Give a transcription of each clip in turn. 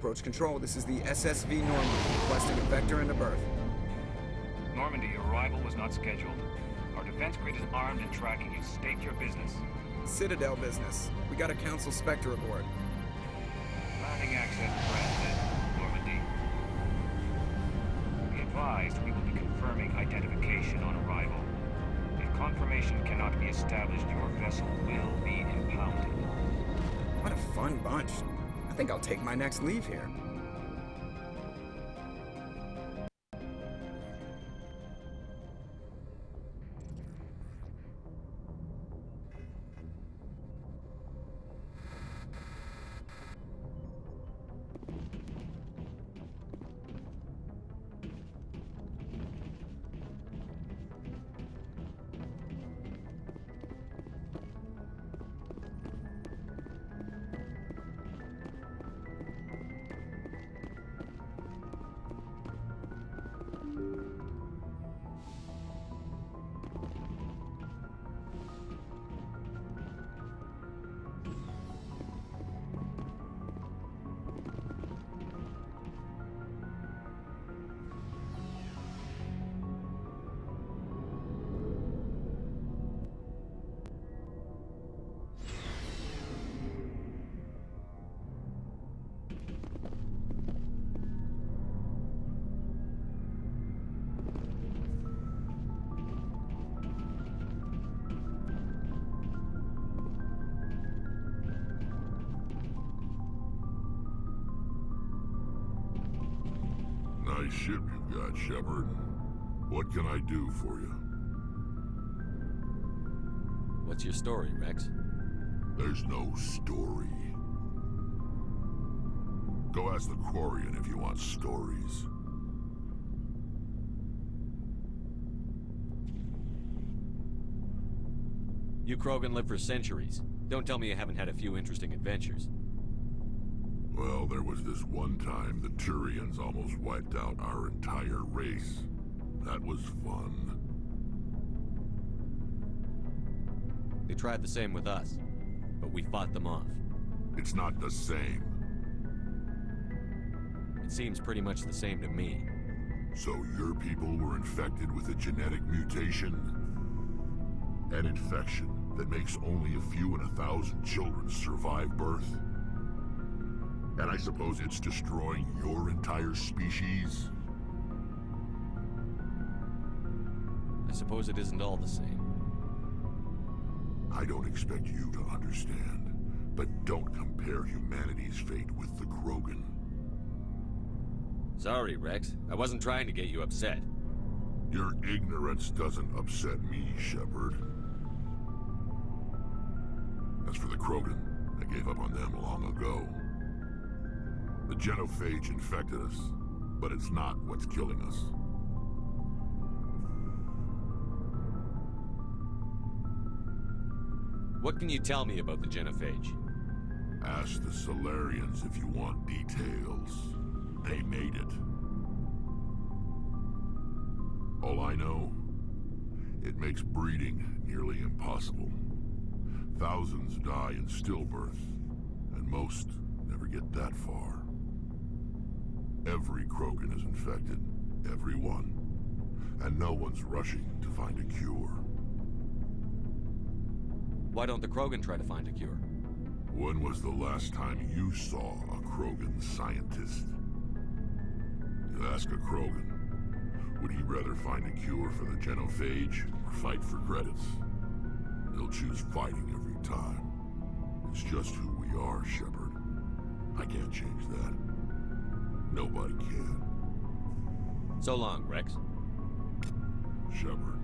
Approach control, this is the SSV Normandy, requesting a vector and a berth. Normandy, your arrival was not scheduled. Our defense grid is armed and tracking you. State your business. Citadel business. We got a Council Spectre aboard. Landing access granted. advised, we will be confirming identification on arrival. If confirmation cannot be established, your vessel will be impounded. What a fun bunch. I think I'll take my next leave here. Nice ship you've got, Shepard. What can I do for you? What's your story, Rex? There's no story. Go ask the Quarian if you want stories. You Krogan live for centuries. Don't tell me you haven't had a few interesting adventures. Well, there was this one time the Turians almost wiped out our entire race. That was fun. They tried the same with us, but we fought them off. It's not the same. It seems pretty much the same to me. So your people were infected with a genetic mutation? An infection that makes only a few in 1,000 children survive birth? And I suppose it's destroying your entire species? I suppose it isn't all the same. I don't expect you to understand, but don't compare humanity's fate with the Krogan. Sorry, Rex. I wasn't trying to get you upset. Your ignorance doesn't upset me, Shepard. As for the Krogan, I gave up on them long ago. The genophage infected us, but it's not what's killing us. What can you tell me about the genophage? Ask the Solarians if you want details. They made it. All I know, it makes breeding nearly impossible. Thousands die in stillbirth, and most never get that far. Every Krogan is infected. Every one. And no one's rushing to find a cure. Why don't the Krogan try to find a cure? When was the last time you saw a Krogan scientist? You ask a Krogan, would he rather find a cure for the genophage or fight for credits? He'll choose fighting every time. It's just who we are, Shepard. I can't change that. Nobody can. So long, Rex. Shepard.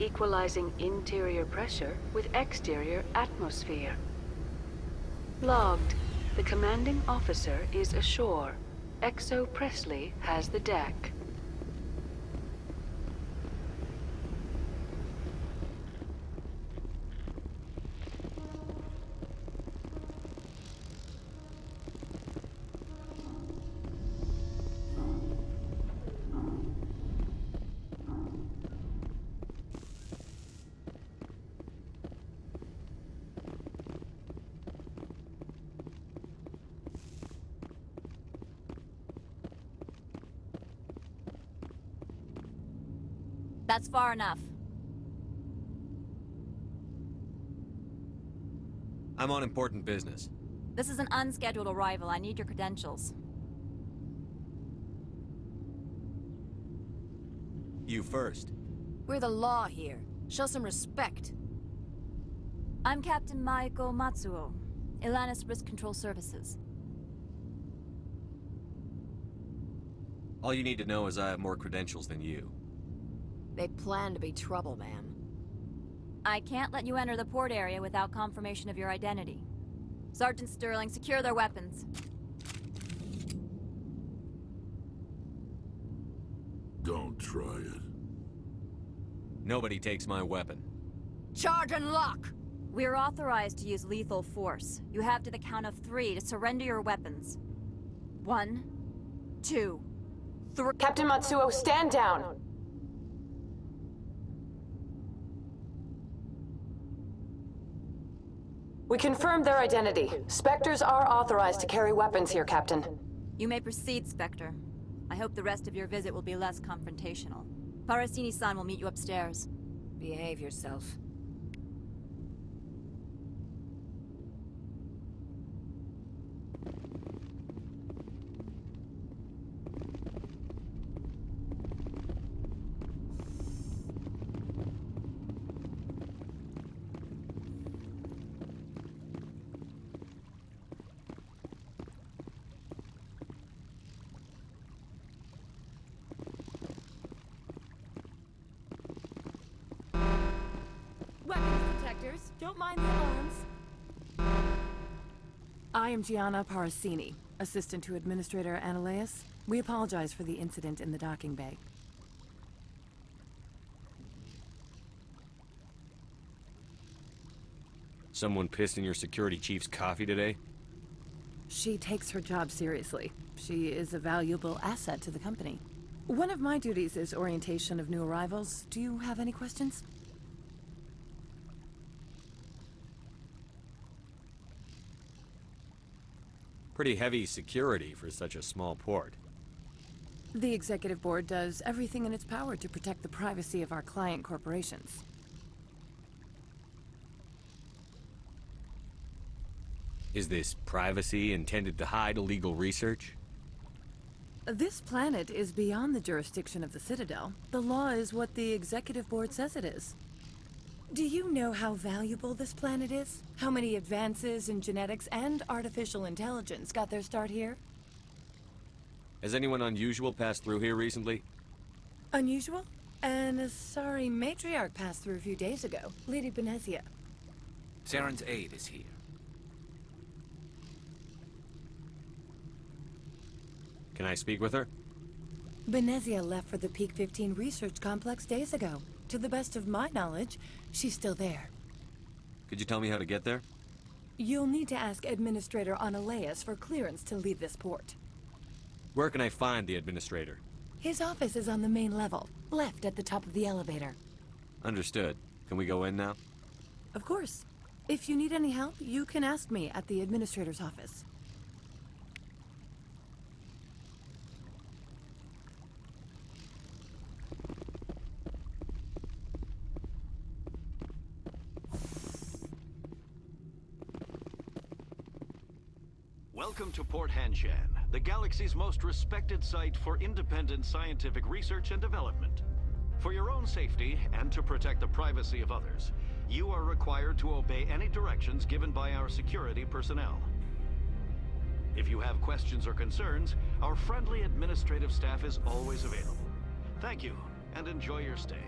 equalizing interior pressure with exterior atmosphere. Logged. The commanding officer is ashore. Exo Presley has the deck. That's far enough. I'm on important business. This is an unscheduled arrival. I need your credentials. You first. We're the law here. Show some respect. I'm Captain Maiko Matsuo, Ilanis Risk Control Services. All you need to know is I have more credentials than you. They plan to be trouble, ma'am. I can't let you enter the port area without confirmation of your identity. Sergeant Sterling, secure their weapons. Don't try it. Nobody takes my weapon. Charge and lock! We're authorized to use lethal force. You have to the count of 3 to surrender your weapons. 1, 2, 3. Captain Matsuo, stand down! We confirmed their identity. Spectres are authorized to carry weapons here, Captain. You may proceed, Spectre. I hope the rest of your visit will be less confrontational. Parasini-san will meet you upstairs. Behave yourself. Don't mind the alarms. I am Gianna Parasini, assistant to Administrator Ananias. We apologize for the incident in the docking bay. Someone pissed in your security chief's coffee today? She takes her job seriously. She is a valuable asset to the company. One of my duties is orientation of new arrivals. Do you have any questions? Pretty heavy security for such a small port. The Executive Board does everything in its power to protect the privacy of our client corporations. Is this privacy intended to hide illegal research? This planet is beyond the jurisdiction of the Citadel. The law is what the Executive Board says it is. Do you know how valuable this planet is? How many advances in genetics and artificial intelligence got their start here? Has anyone unusual passed through here recently? Unusual? An Asari matriarch passed through a few days ago. Lady Benezia. Saren's aide is here. Can I speak with her? Benezia left for the Peak 15 research complex days ago. To the best of my knowledge, she's still there. Could you tell me how to get there? You'll need to ask Administrator Ananias for clearance to leave this port. Where can I find the administrator? His office is on the main level, left at the top of the elevator. Understood. Can we go in now? Of course. If you need any help, you can ask me at the Administrator's office. Welcome to Port Hanshan, the galaxy's most respected site for independent scientific research and development. For your own safety, and to protect the privacy of others, you are required to obey any directions given by our security personnel. If you have questions or concerns, our friendly administrative staff is always available. Thank you, and enjoy your stay.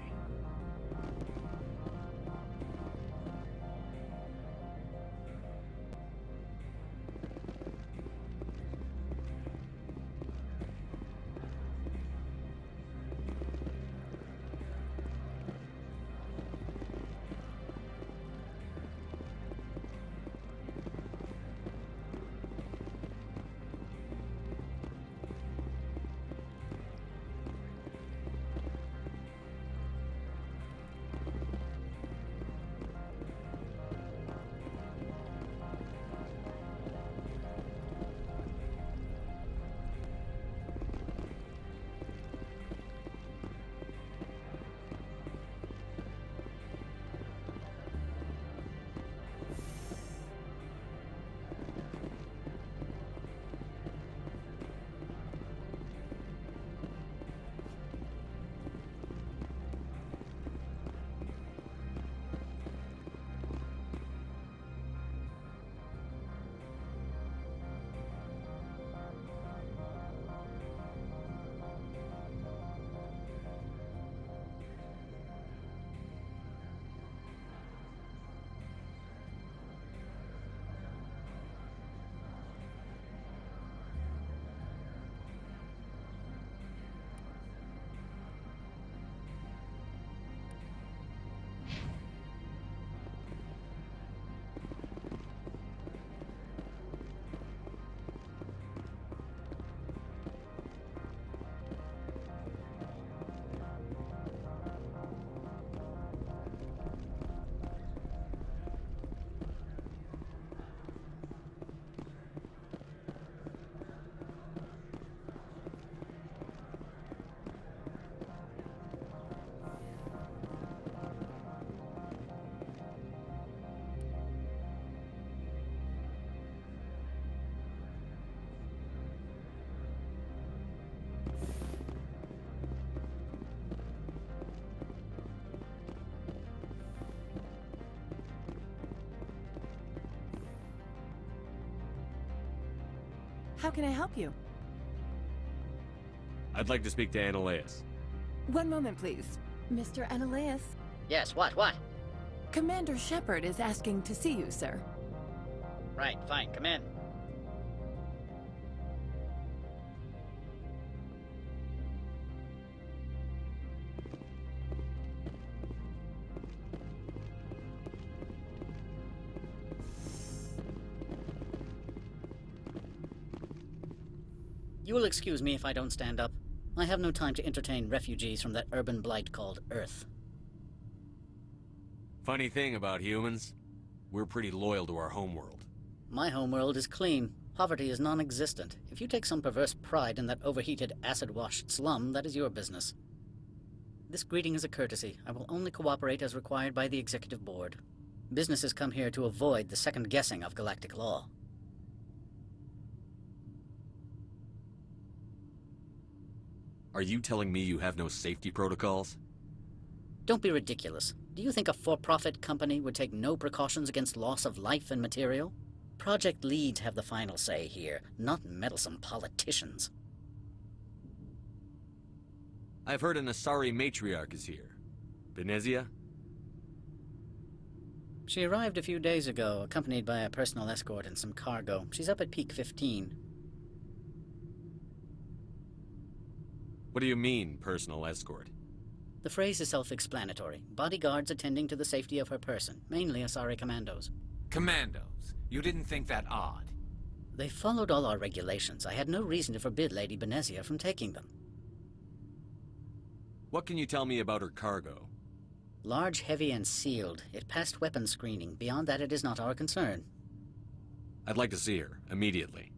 How can I help you? I'd like to speak to Ananias. One moment, please. Mr. Ananias. Yes, what? Commander Shepard is asking to see you, sir. Right, fine, come in. You will excuse me if I don't stand up. I have no time to entertain refugees from that urban blight called Earth. Funny thing about humans, we're pretty loyal to our homeworld. My homeworld is clean. Poverty is non-existent. If you take some perverse pride in that overheated, acid-washed slum, that is your business. This greeting is a courtesy. I will only cooperate as required by the Executive Board. Businesses come here to avoid the second-guessing of galactic law. Are you telling me you have no safety protocols? Don't be ridiculous. Do you think a for-profit company would take no precautions against loss of life and material? Project leads have the final say here, not meddlesome politicians. I've heard an Asari matriarch is here. Benezia? She arrived a few days ago, accompanied by a personal escort and some cargo. She's up at Peak 15. What do you mean, personal escort? The phrase is self-explanatory. Bodyguards attending to the safety of her person, mainly Asari commandos. Commandos? You didn't think that odd? They followed all our regulations. I had no reason to forbid Lady Benezia from taking them. What can you tell me about her cargo? Large, heavy, and sealed. It passed weapons screening. Beyond that, it is not our concern. I'd like to see her, immediately.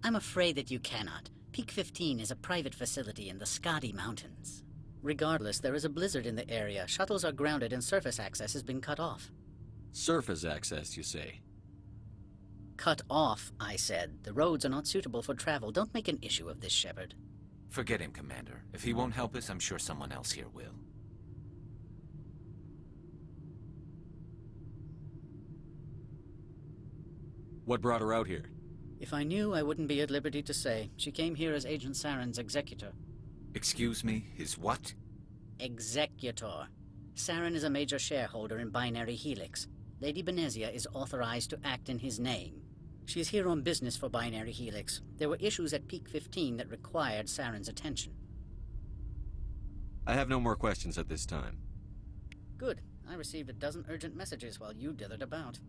I'm afraid that you cannot. Peak 15 is a private facility in the Skadi Mountains. Regardless, there is a blizzard in the area. Shuttles are grounded and surface access has been cut off. Surface access, you say? Cut off, I said. The roads are not suitable for travel. Don't make an issue of this, Shepard. Forget him, Commander. If he won't help us, I'm sure someone else here will. What brought her out here? If I knew, I wouldn't be at liberty to say. She came here as Agent Saren's executor. Excuse me, his what? Executor. Saren is a major shareholder in Binary Helix. Lady Benezia is authorized to act in his name. She is here on business for Binary Helix. There were issues at Peak 15 that required Saren's attention. I have no more questions at this time. Good. I received a dozen urgent messages while you dithered about.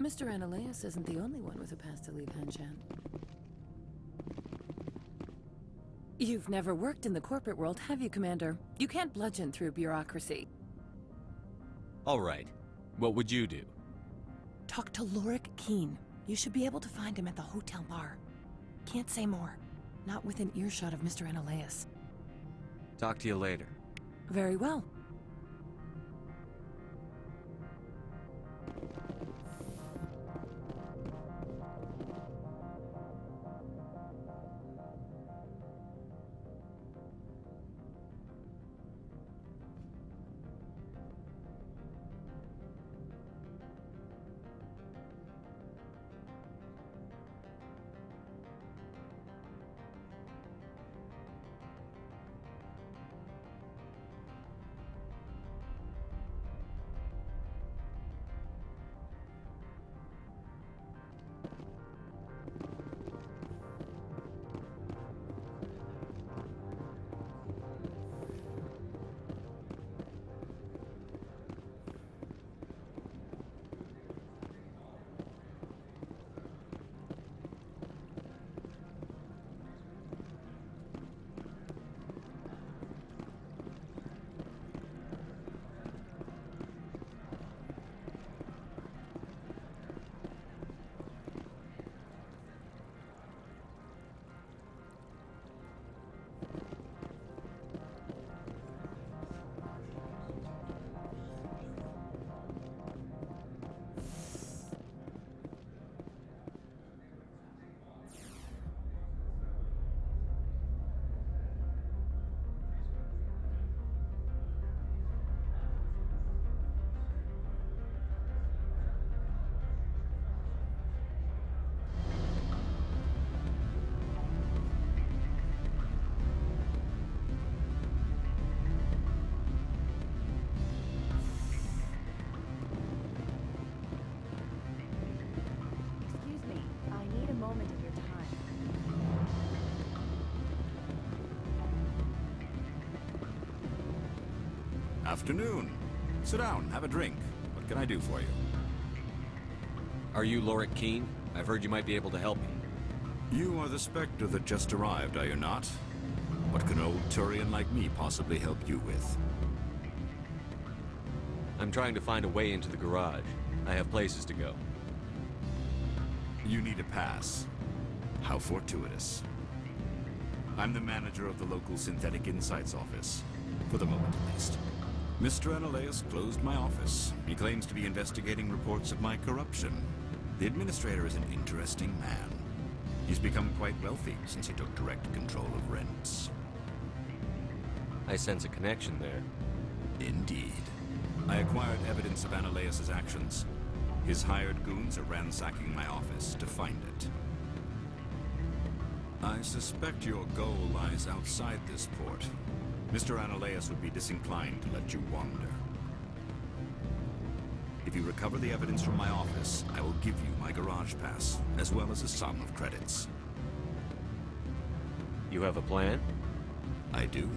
Mr. Ananias isn't the only one with a pass to leave Hanshan. You've never worked in the corporate world, have you, Commander? You can't bludgeon through bureaucracy. All right. What would you do? Talk to Lorik Keen. You should be able to find him at the hotel bar. Can't say more. Not within earshot of Mr. Ananias. Talk to you later. Very well. Afternoon. Sit down, have a drink. What can I do for you? Are you Lorik Keene? I've heard you might be able to help me. You are the Spectre that just arrived, are you not? What can an old Turian like me possibly help you with? I'm trying to find a way into the garage. I have places to go. You need a pass. How fortuitous. I'm the manager of the local Synthetic Insights office. For the moment, at least. Mr. Analaeus closed my office. He claims to be investigating reports of my corruption. The administrator is an interesting man. He's become quite wealthy since he took direct control of rents. I sense a connection there. Indeed. I acquired evidence of Analaeus' actions. His hired goons are ransacking my office to find it. I suspect your goal lies outside this port. Mr. Analaeus would be disinclined to let you wander. If you recover the evidence from my office, I will give you my garage pass, as well as a sum of credits. You have a plan? I do.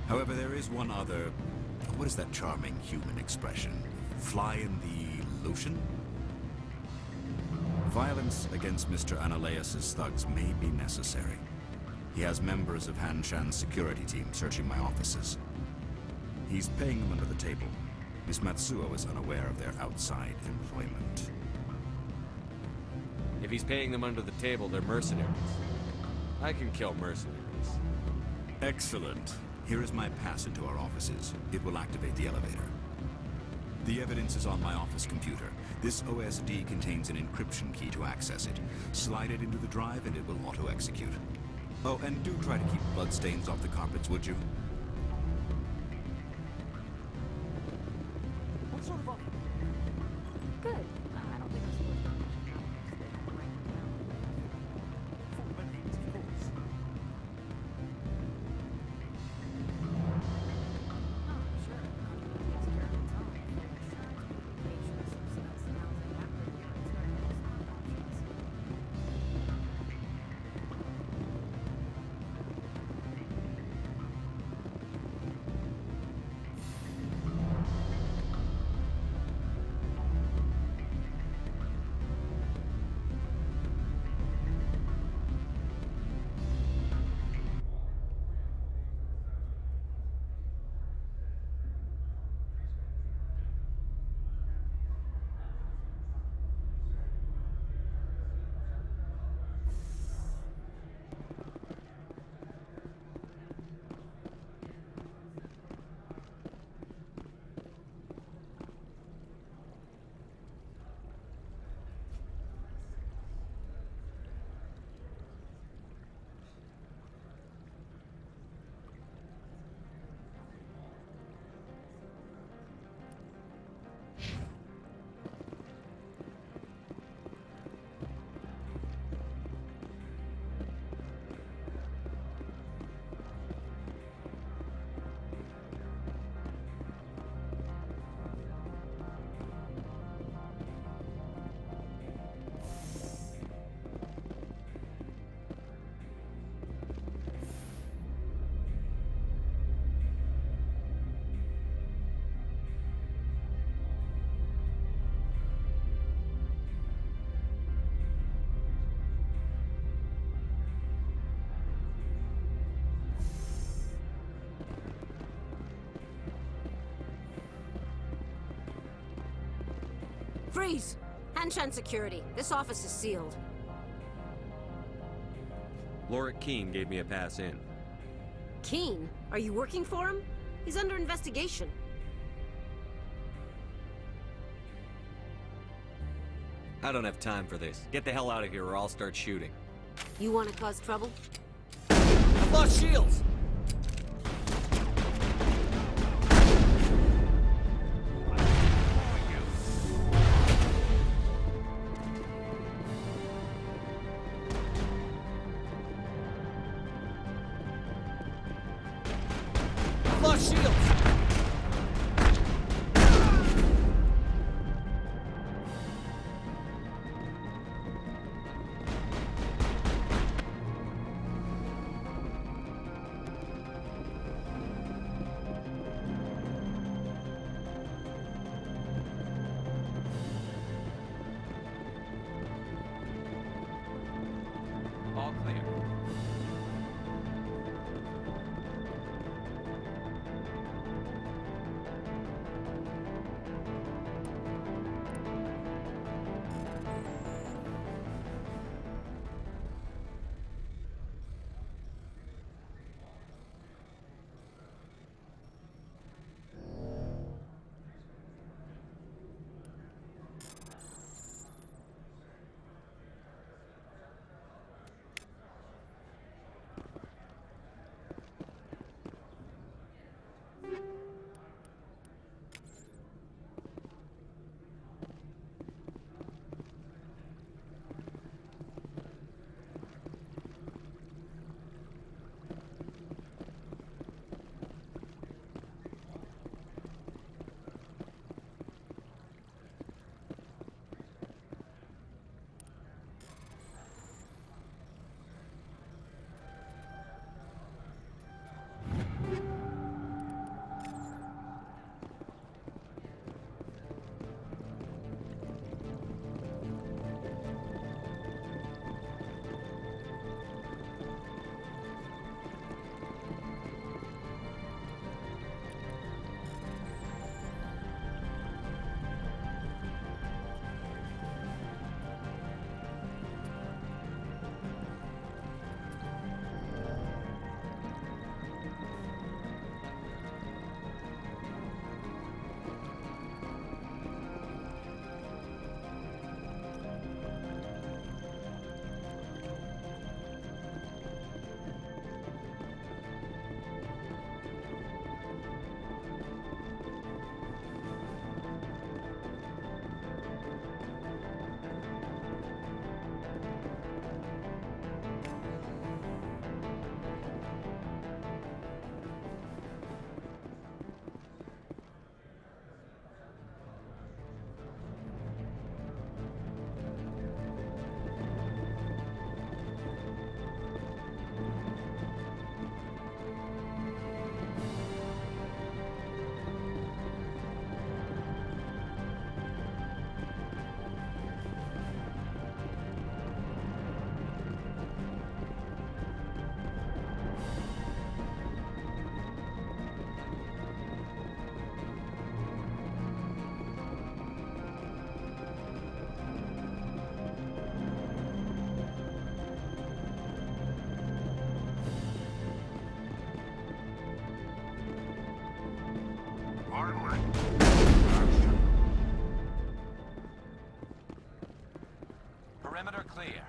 However, there is one other... What is that charming human expression? Fly in the lotion? Violence against Mr. Analaeus' thugs may be necessary. He has members of Han Shan's security team searching my offices. He's paying them under the table. Miss Matsuo is unaware of their outside employment. If he's paying them under the table, they're mercenaries. I can kill mercenaries. Excellent. Here is my pass into our offices. It will activate the elevator. The evidence is on my office computer. This OSD contains an encryption key to access it. Slide it into the drive and it will auto-execute. Oh, and do try to keep bloodstains off the carpets, would you? What sort of offer? Good. I don't think I'm supposed to mention that. Right now. Full weapons, of course. Oh, sure. Takes care of its own. Insurance, publications, subsidized housing, after appearance, stock options. Freeze! Han Shan Security. This office is sealed. Lorik Keene gave me a pass in. Keene? Are you working for him? He's under investigation. I don't have time for this. Get the hell out of here or I'll start shooting. You want to cause trouble? I've lost shields! All clear. Perimeter clear.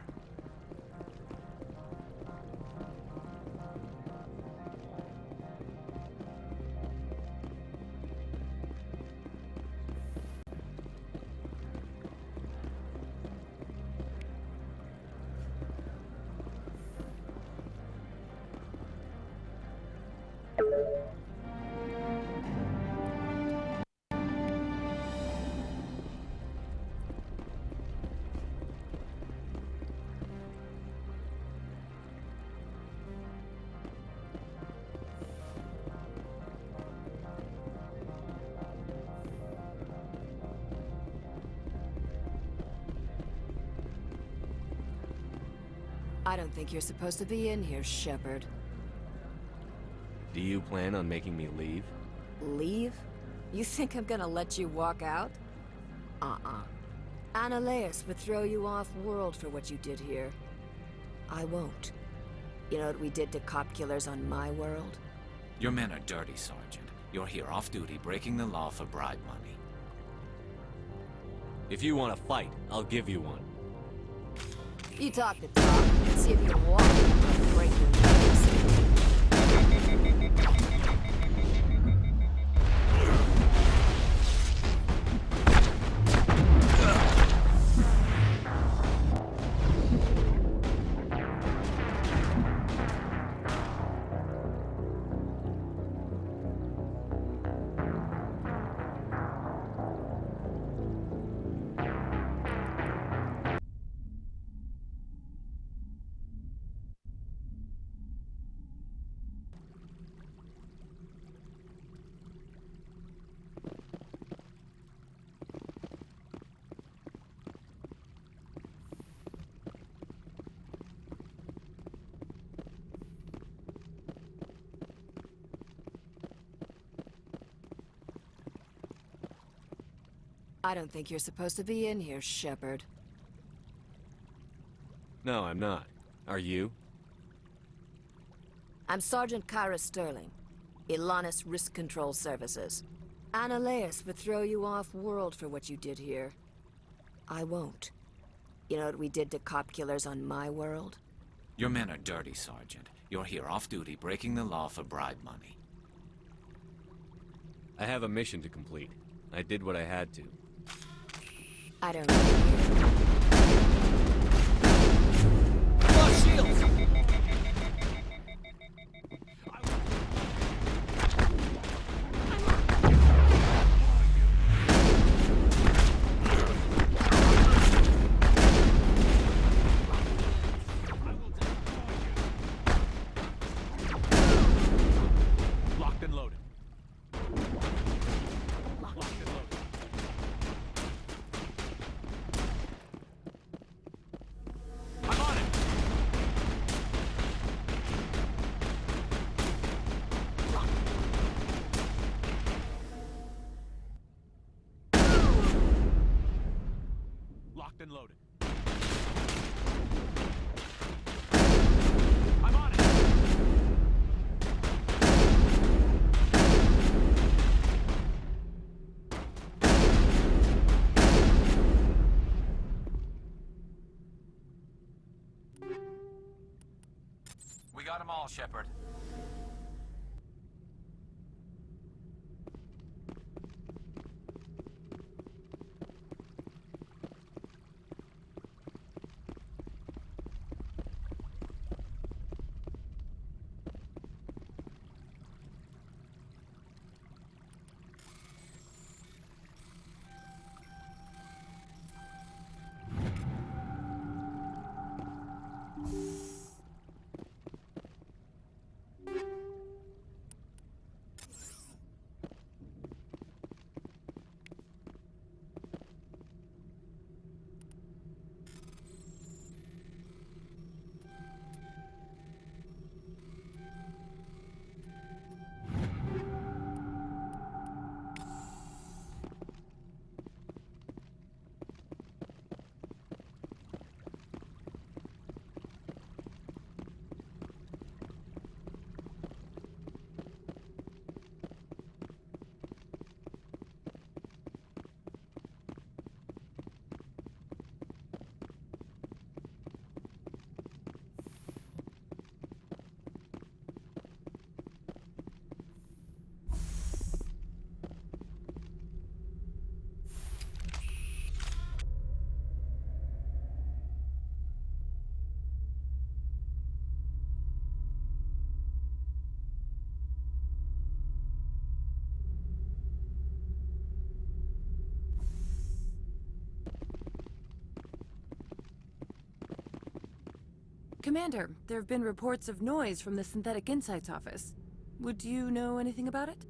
I don't think you're supposed to be in here, Shepard. Do you plan on making me leave? Leave? You think I'm gonna let you walk out? Uh-uh. Annaleus would throw you off-world for what you did here. I won't. You know what we did to cop killers on my world? Your men are dirty, Sergeant. You're here off-duty, breaking the law for bribe money. If you want to fight, I'll give you one. You talk the talk. Let's see if you can walk and break your legs. I don't think you're supposed to be in here, Shepard. No, I'm not. Are you? I'm Sergeant Kyra Sterling, Ilanis Risk Control Services. Annaleus would throw you off-world for what you did here. I won't. You know what we did to cop killers on my world? Your men are dirty, Sergeant. You're here off-duty, breaking the law for bribe money. I have a mission to complete. I did what I had to. I don't know. Lost shields! Locked and loaded. Locked and loaded. I'm on it. We got them all, Shepard. Commander, there have been reports of noise from the Synthetic Insights office. Would you know anything about it?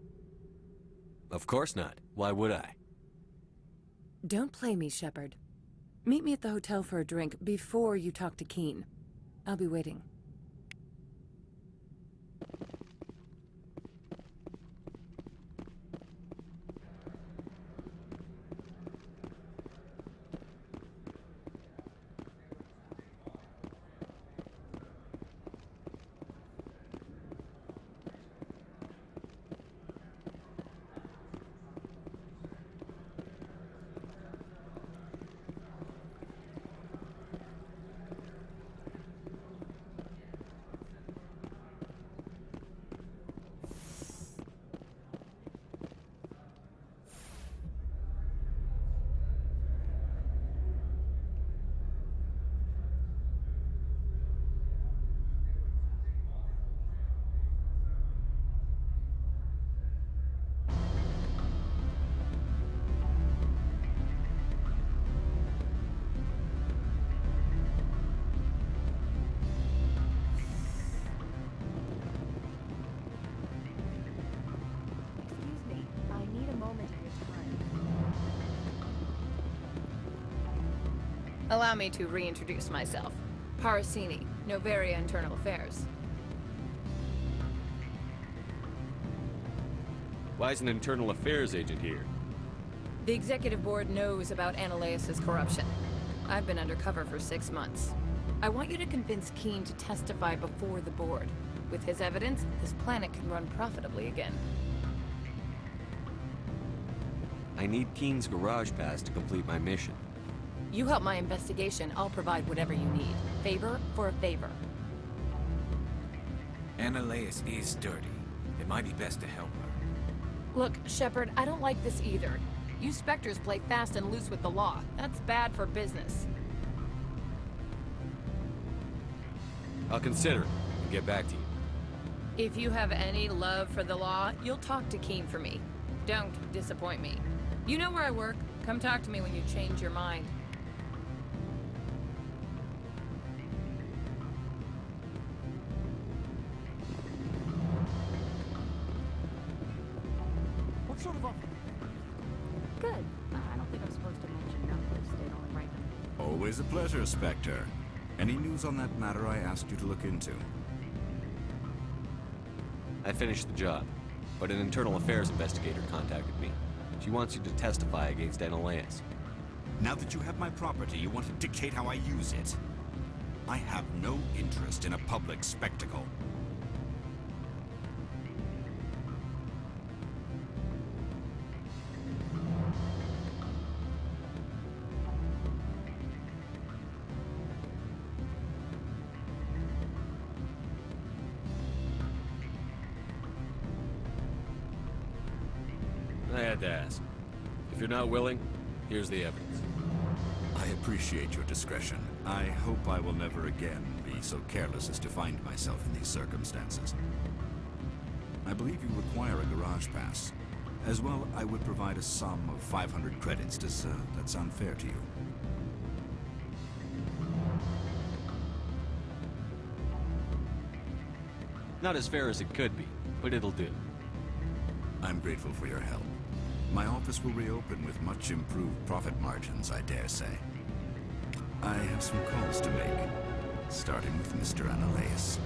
Of course not. Why would I? Don't play me, Shepard. Meet me at the hotel for a drink before you talk to Keen. I'll be waiting. Allow me to reintroduce myself. Parasini, Noveria Internal Affairs. Why is an internal affairs agent here? The executive board knows about Ananias' corruption. I've been undercover for 6 months. I want you to convince Keene to testify before the board. With his evidence, this planet can run profitably again. I need Keene's garage pass to complete my mission. You help my investigation, I'll provide whatever you need. Favor for a favor. Ananias is dirty. It might be best to help her. Look, Shepard, I don't like this either. You Spectres play fast and loose with the law. That's bad for business. I'll consider it and get back to you. If you have any love for the law, you'll talk to Keene for me. Don't disappoint me. You know where I work. Come talk to me when you change your mind. What sort of offer? Good. I don't think I'm supposed to mention numbers. They don't write them. Always a pleasure, Spectre. Any news on that matter I asked you to look into? I finished the job, but an internal affairs investigator contacted me. She wants you to testify against Ananias. Now that you have my property, you want to dictate how I use it. I have no interest in a public spectacle. I had to ask. If you're not willing, here's the evidence. I appreciate your discretion. I hope I will never again be so careless as to find myself in these circumstances. I believe you require a garage pass. As well, I would provide a sum of 500 credits. Does that sound fair to you? Not as fair as it could be, but it'll do. I'm grateful for your help. My office will reopen with much improved profit margins, I dare say. I have some calls to make, starting with Mr. Ananias.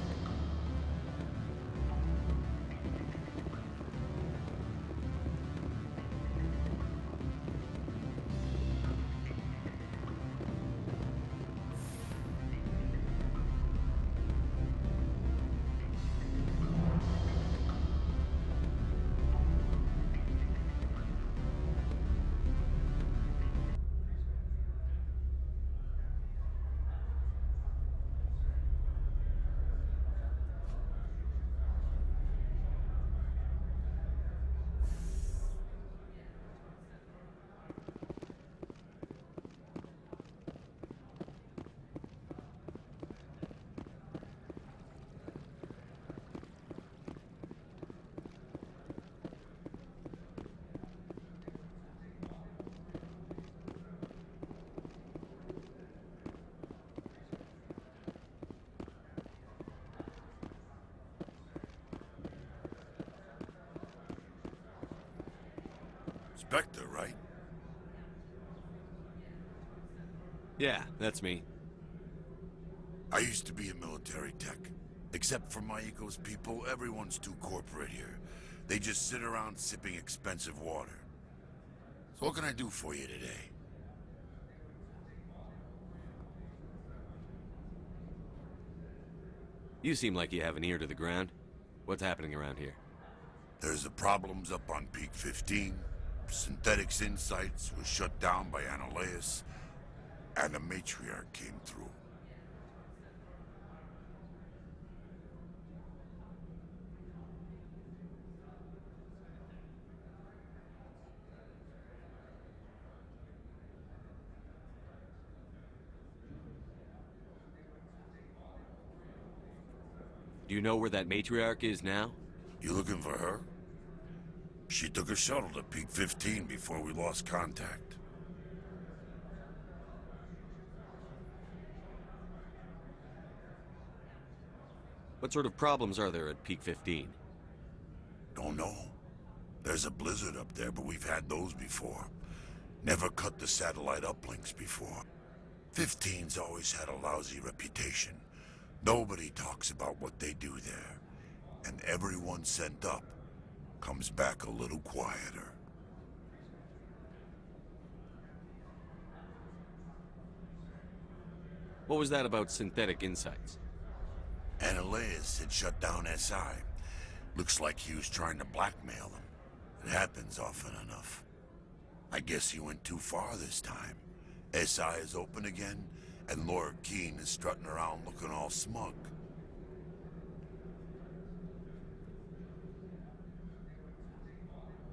Spectre, right? Yeah, that's me. I used to be in military tech. Except for Maiko's people, everyone's too corporate here. They just sit around sipping expensive water. So what can I do for you today? You seem like you have an ear to the ground. What's happening around here? There's the problems up on Peak 15. Synthetics Insights was shut down by Ananias, and the Matriarch came through. Do you know where that Matriarch is now? You looking for her? She took a shuttle to Peak 15 before we lost contact. What sort of problems are there at Peak 15? Don't know. There's a blizzard up there, but we've had those before. Never cut the satellite uplinks before. 15's always had a lousy reputation. Nobody talks about what they do there. And everyone sent up comes back a little quieter. What was that about Synthetic Insights? Ananias had shut down SI. Looks like he was trying to blackmail them. It happens often enough. I guess he went too far this time. SI is open again, and Lord Keene is strutting around looking all smug.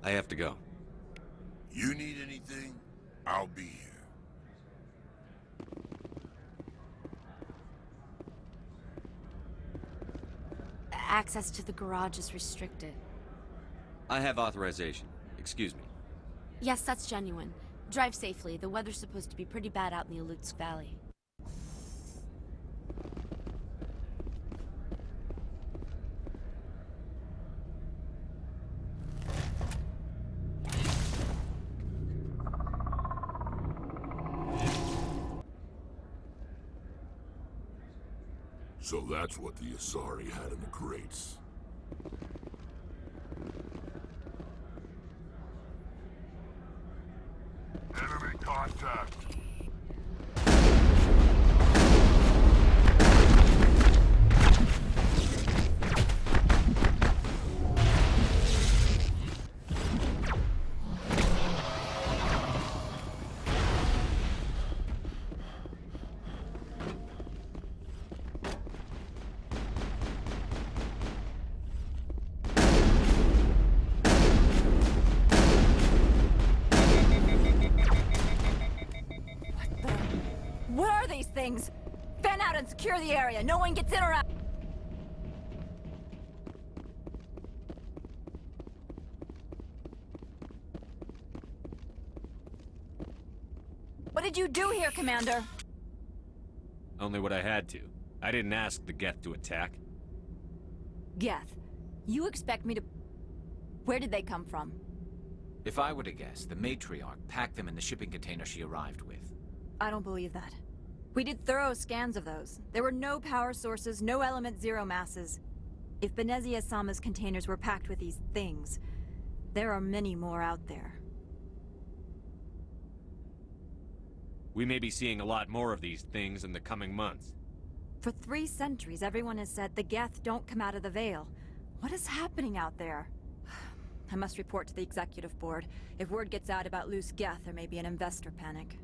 I have to go. You need anything? I'll be here. Access to the garage is restricted. I have authorization. Excuse me. Yes, that's genuine. Drive safely. The weather's supposed to be pretty bad out in the Alutsk Valley. So that's what the Asari had in the crates. Enemy contact! What are these things? Fan out and secure the area. No one gets in or out. What did you do here, Commander? Only what I had to. I didn't ask the Geth to attack. Geth, you expect me to... Where did they come from? If I were to guess, the matriarch packed them in the shipping container she arrived with. I don't believe that. We did thorough scans of those. There were no power sources, no element zero masses. If Benezia Sama's containers were packed with these things, there are many more out there. We may be seeing a lot more of these things in the coming months. For 3 centuries, everyone has said the Geth don't come out of the Veil. What is happening out there? I must report to the Executive Board. If word gets out about loose Geth, there may be an investor panic.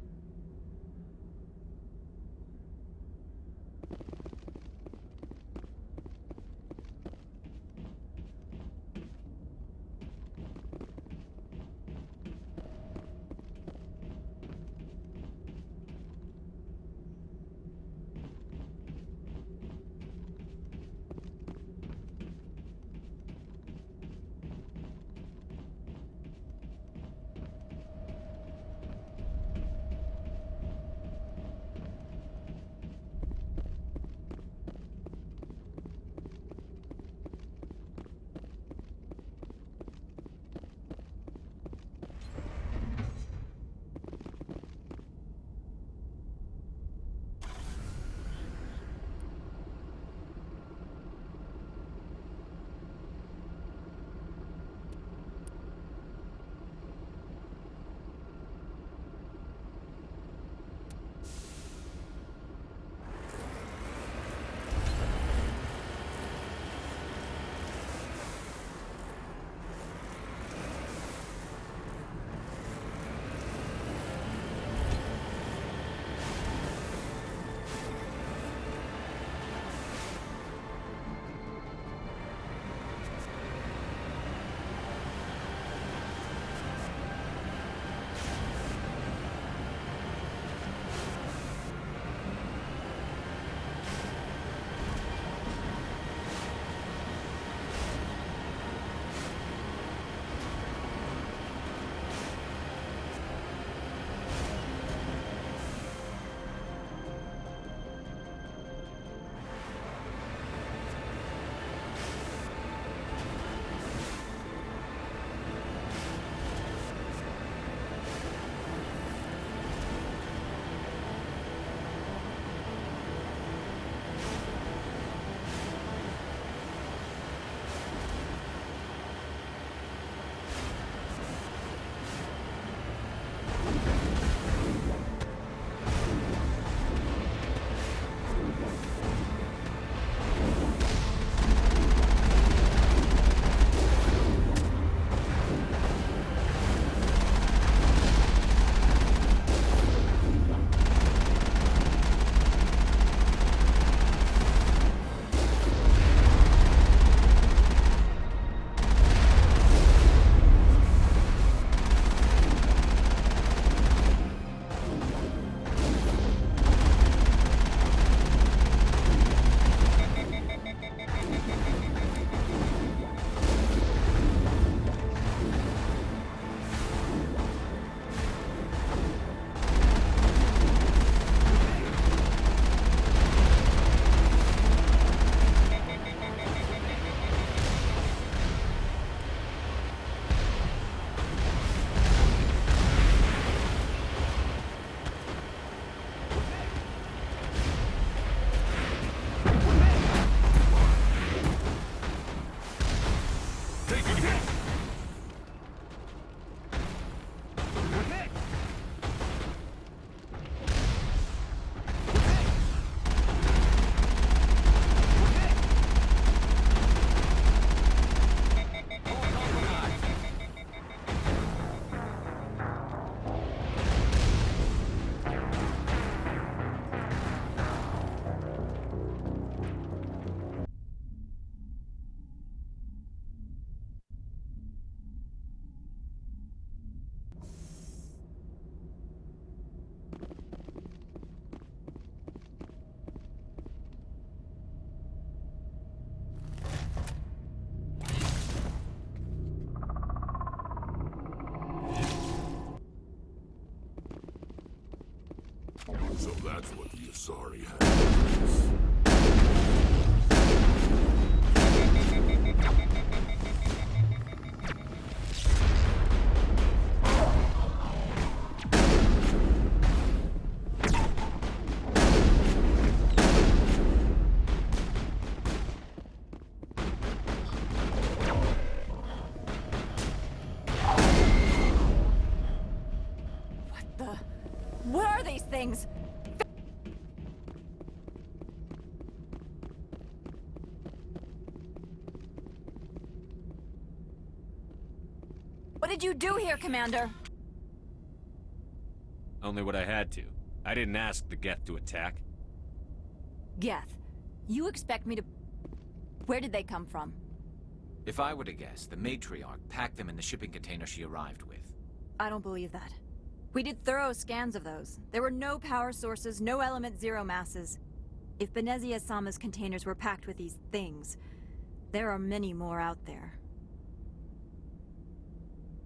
So that's what the Asari had. What are these things? What did you do here, Commander? Only what I had to. I didn't ask the Geth to attack. Geth, you expect me to... Where did they come from? If I were to guess, the matriarch packed them in the shipping container she arrived with. I don't believe that. We did thorough scans of those. There were no power sources, no element zero masses. If Benezia Sama's containers were packed with these things, there are many more out there.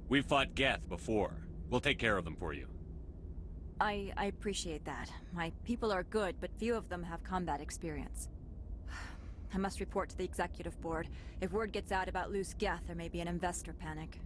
We've fought Geth before. We'll take care of them for you. I appreciate that. My people are good, but few of them have combat experience. I must report to the executive board. If word gets out about loose Geth, there may be an investor panic.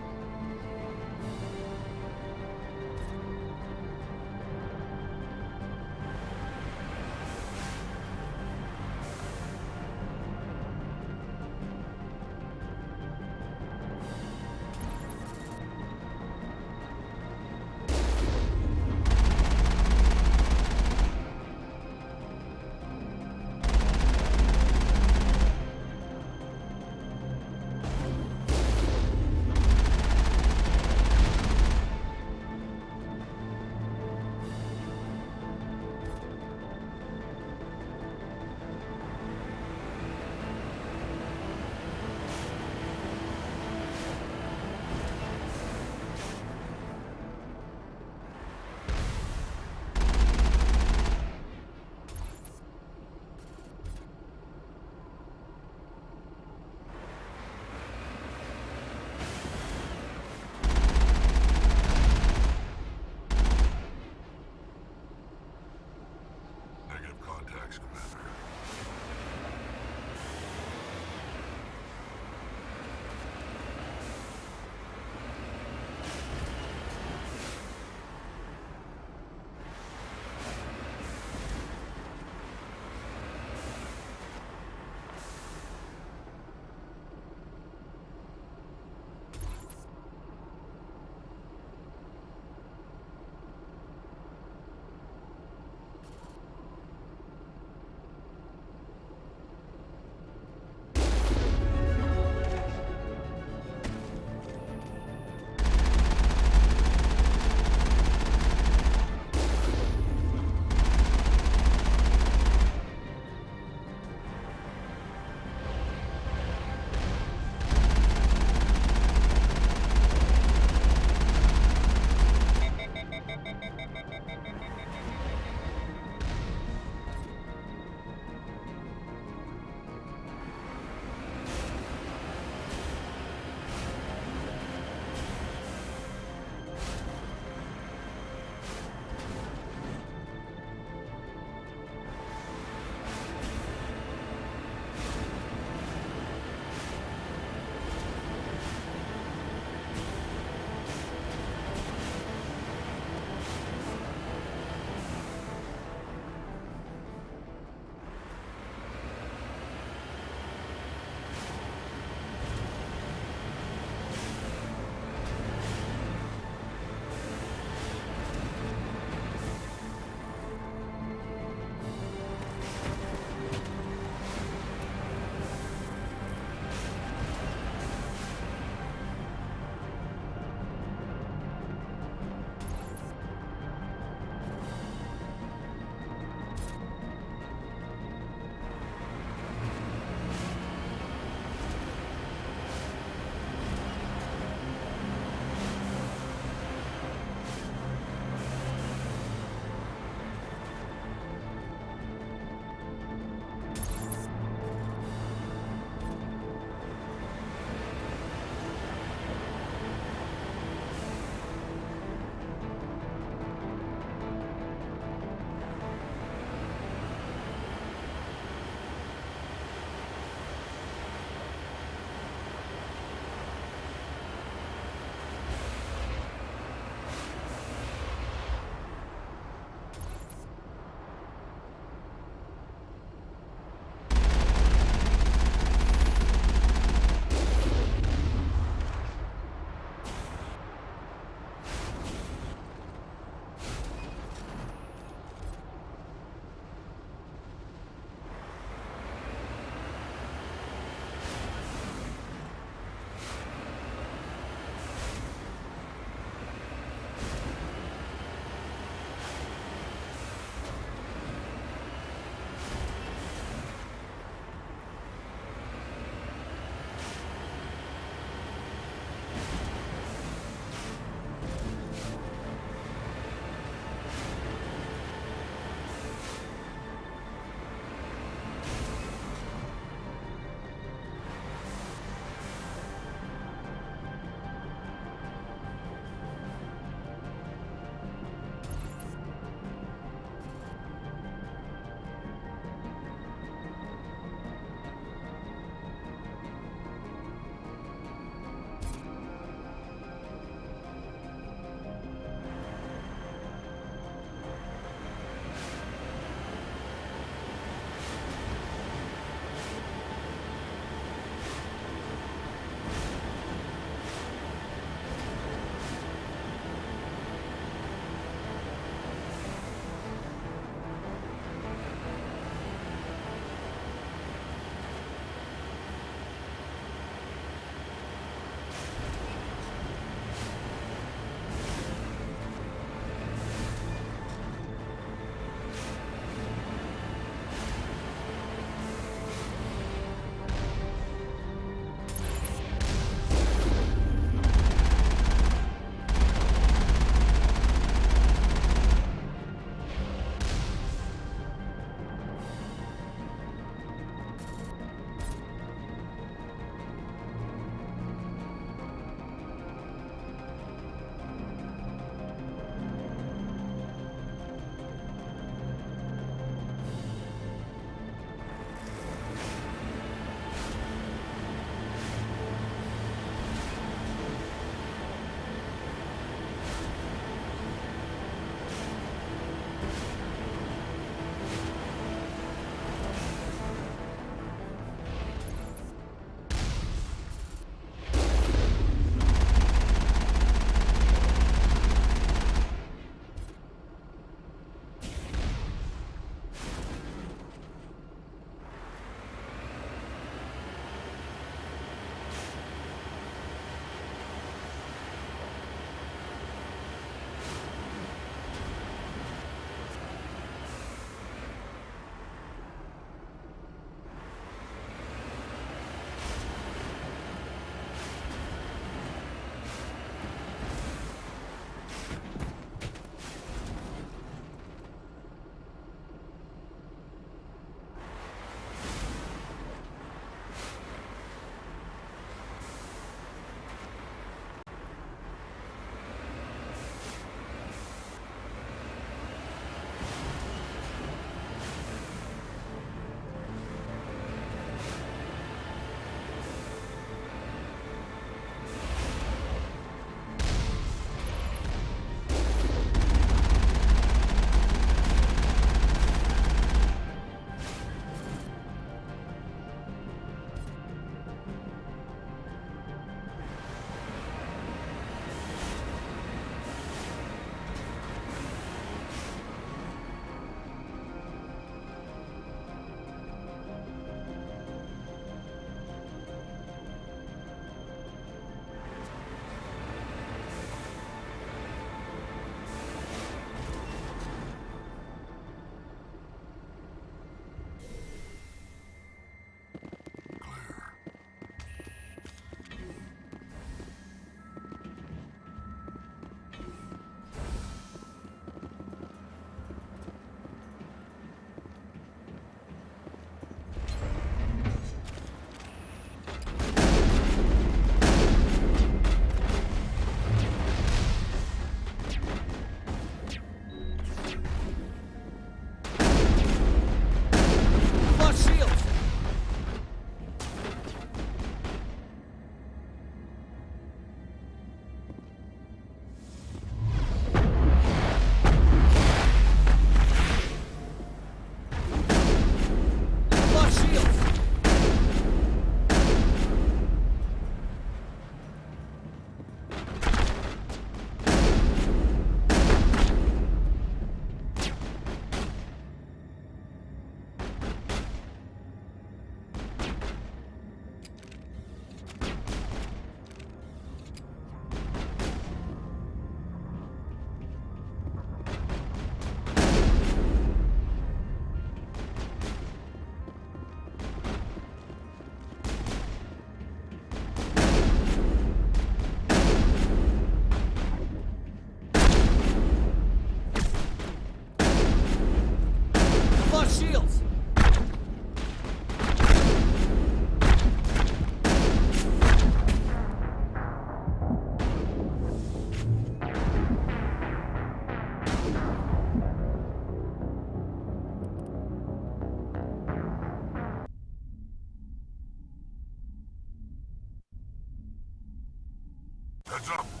Heads up!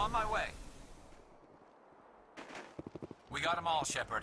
On my way. We got them all, Shepard.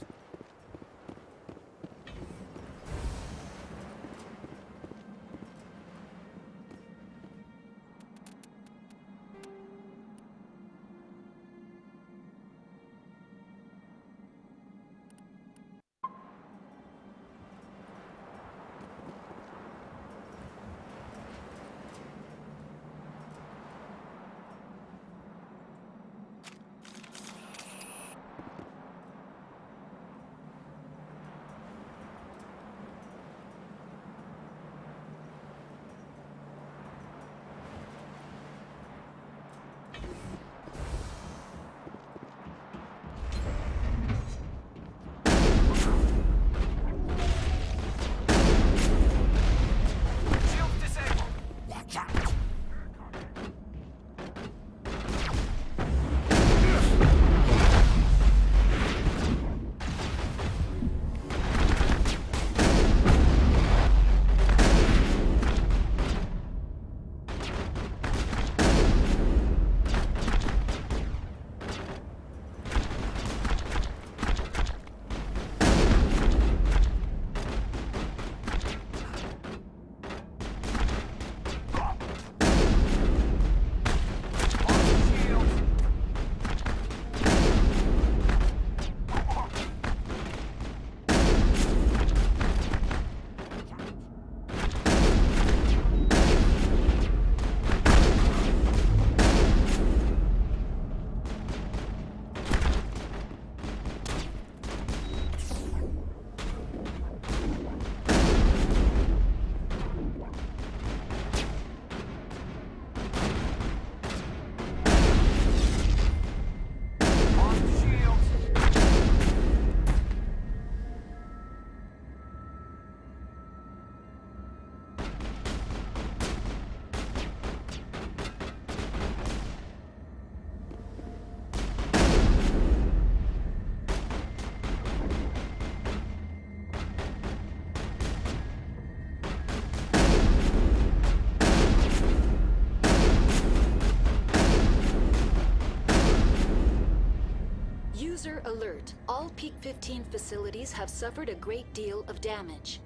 User alert. All Peak 15 facilities have suffered a great deal of damage.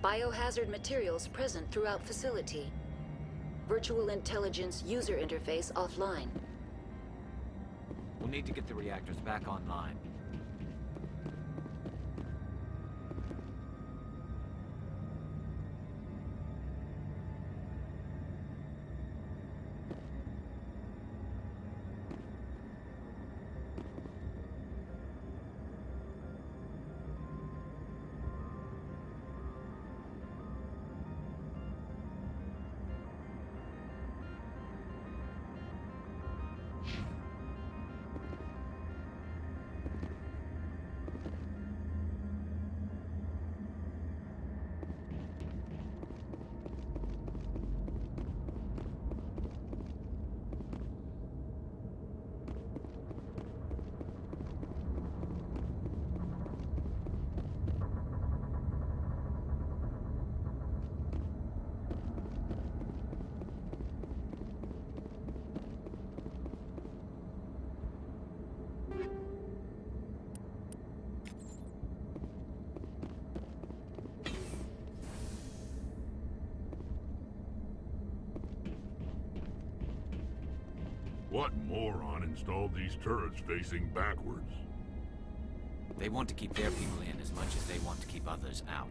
Biohazard materials present throughout facility. Virtual intelligence user interface offline. We'll need to get the reactors back online. What moron installed these turrets facing backwards? They want to keep their people in as much as they want to keep others out.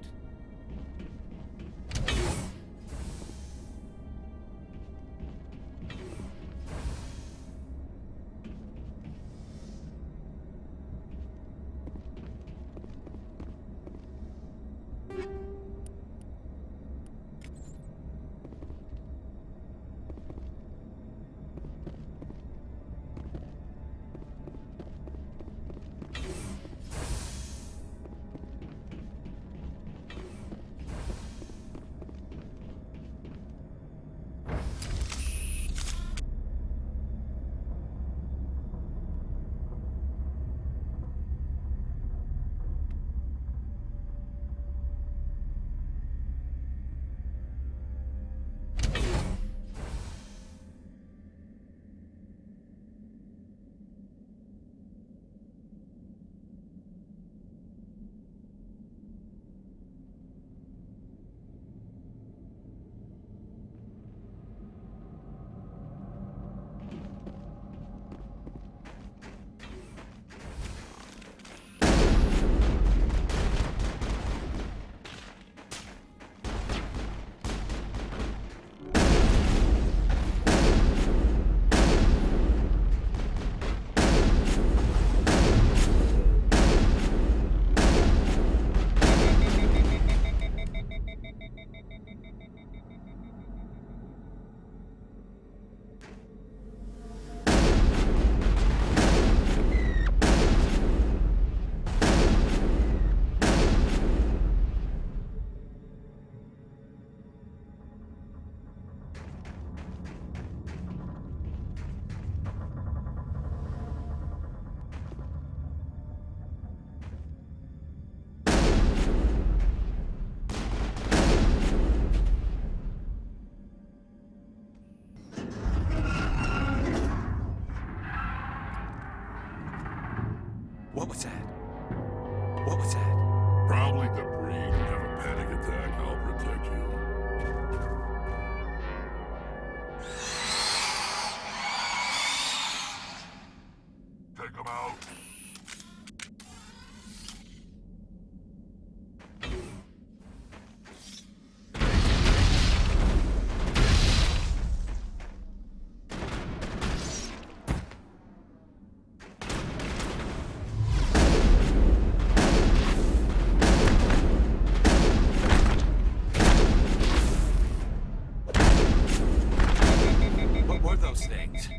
those things?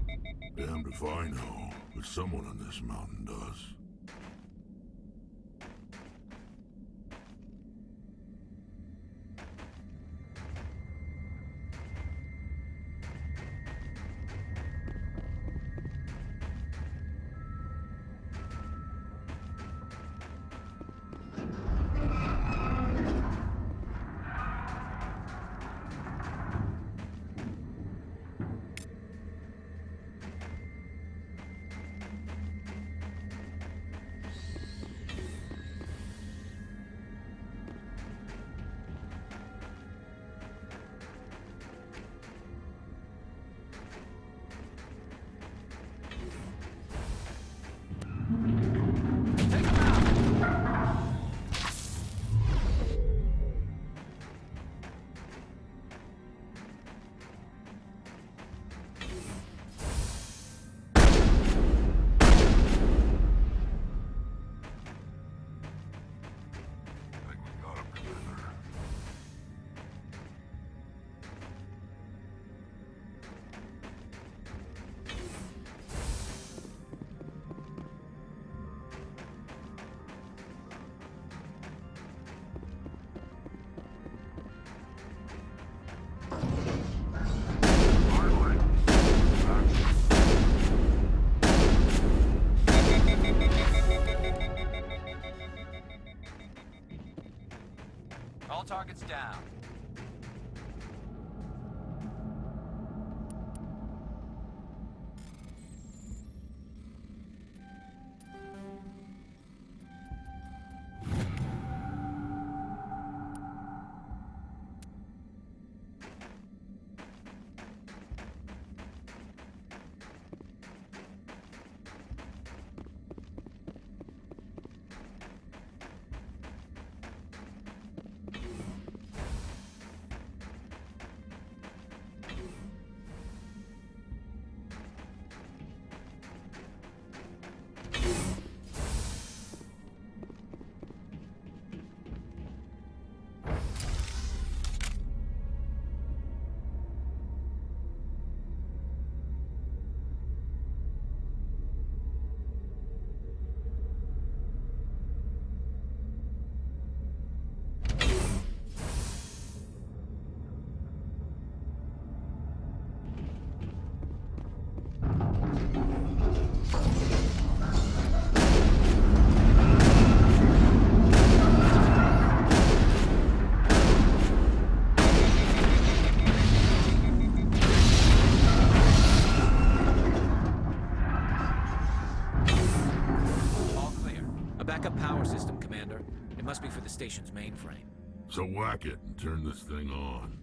Damned if I know, but someone on this mountain does. All targets down. Backup power system, Commander. It must be for the station's mainframe. So whack it and turn this thing on.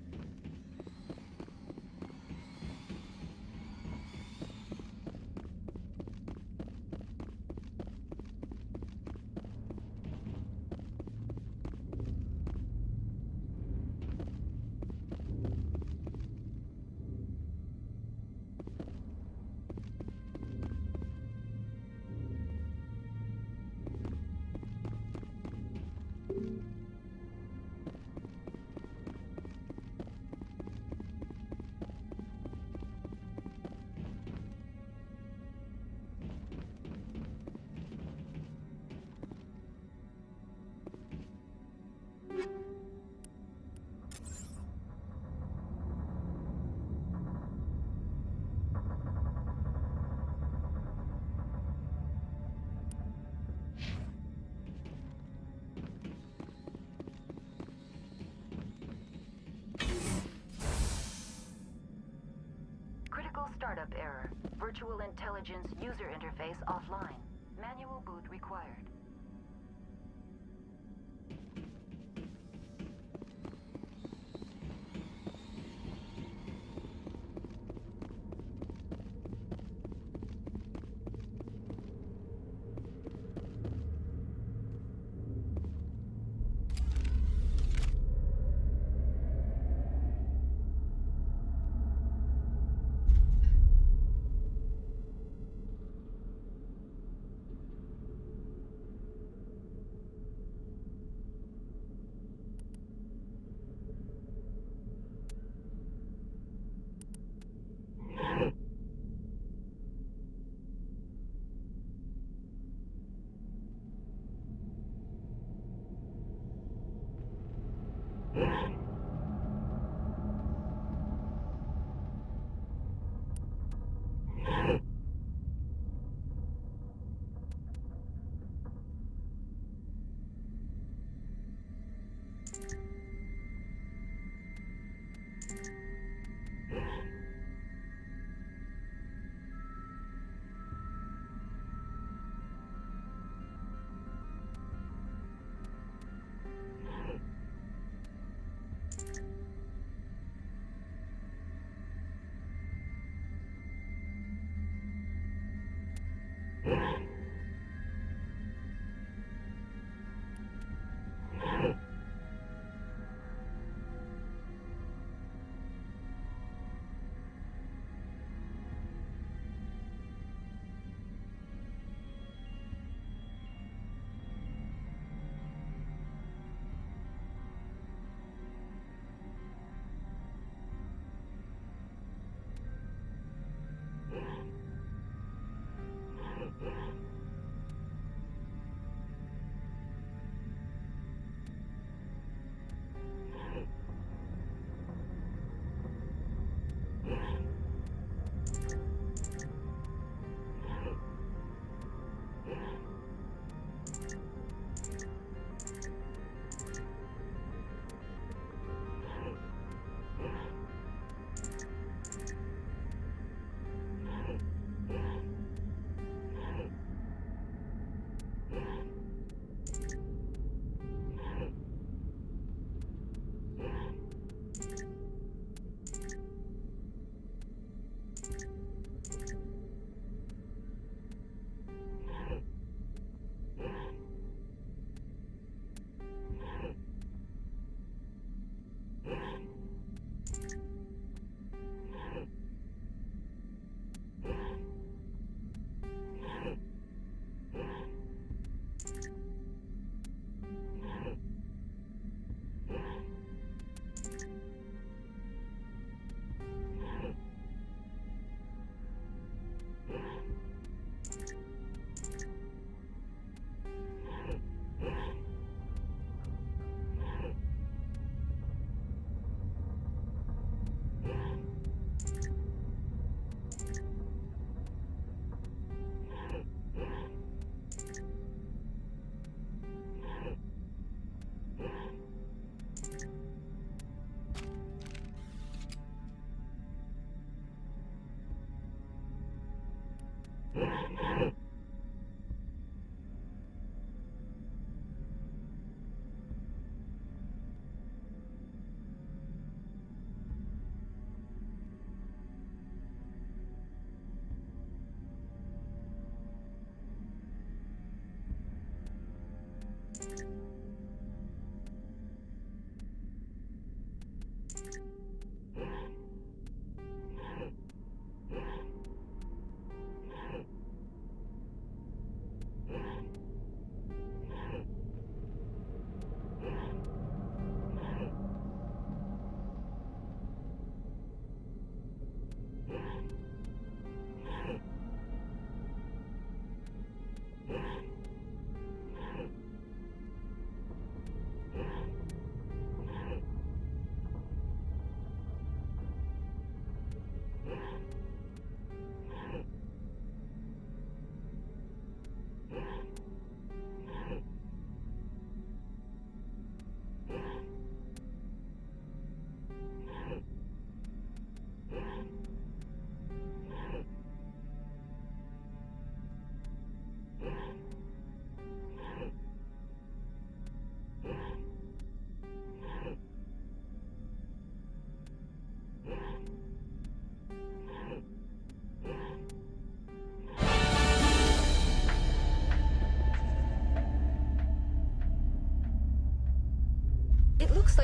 Startup error. Virtual intelligence user interface offline. Manual boot required.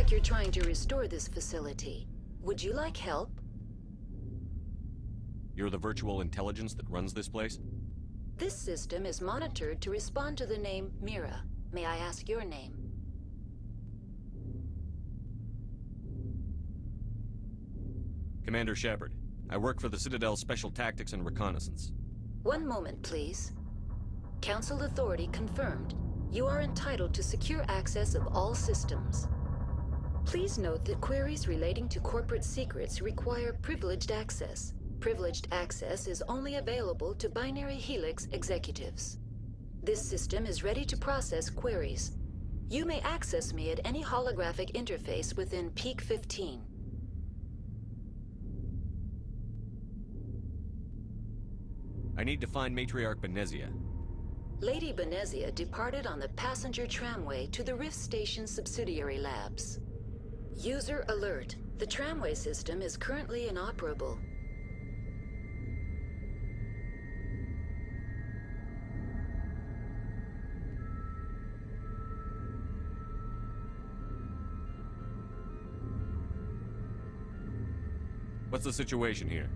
like you're trying to restore this facility. Would you like help? You're the virtual intelligence that runs this place? This system is monitored to respond to the name Mira. May I ask your name? Commander Shepard. I work for the Citadel's Special Tactics and Reconnaissance. One moment, please. Council authority confirmed. You are entitled to secure access of all systems. Please note that queries relating to corporate secrets require privileged access. Privileged access is only available to Binary Helix executives. This system is ready to process queries. You may access me at any holographic interface within Peak 15. I need to find Matriarch Benezia. Lady Benezia departed on the passenger tramway to the Rift Station subsidiary labs. User alert. The tramway system is currently inoperable. What's the situation here?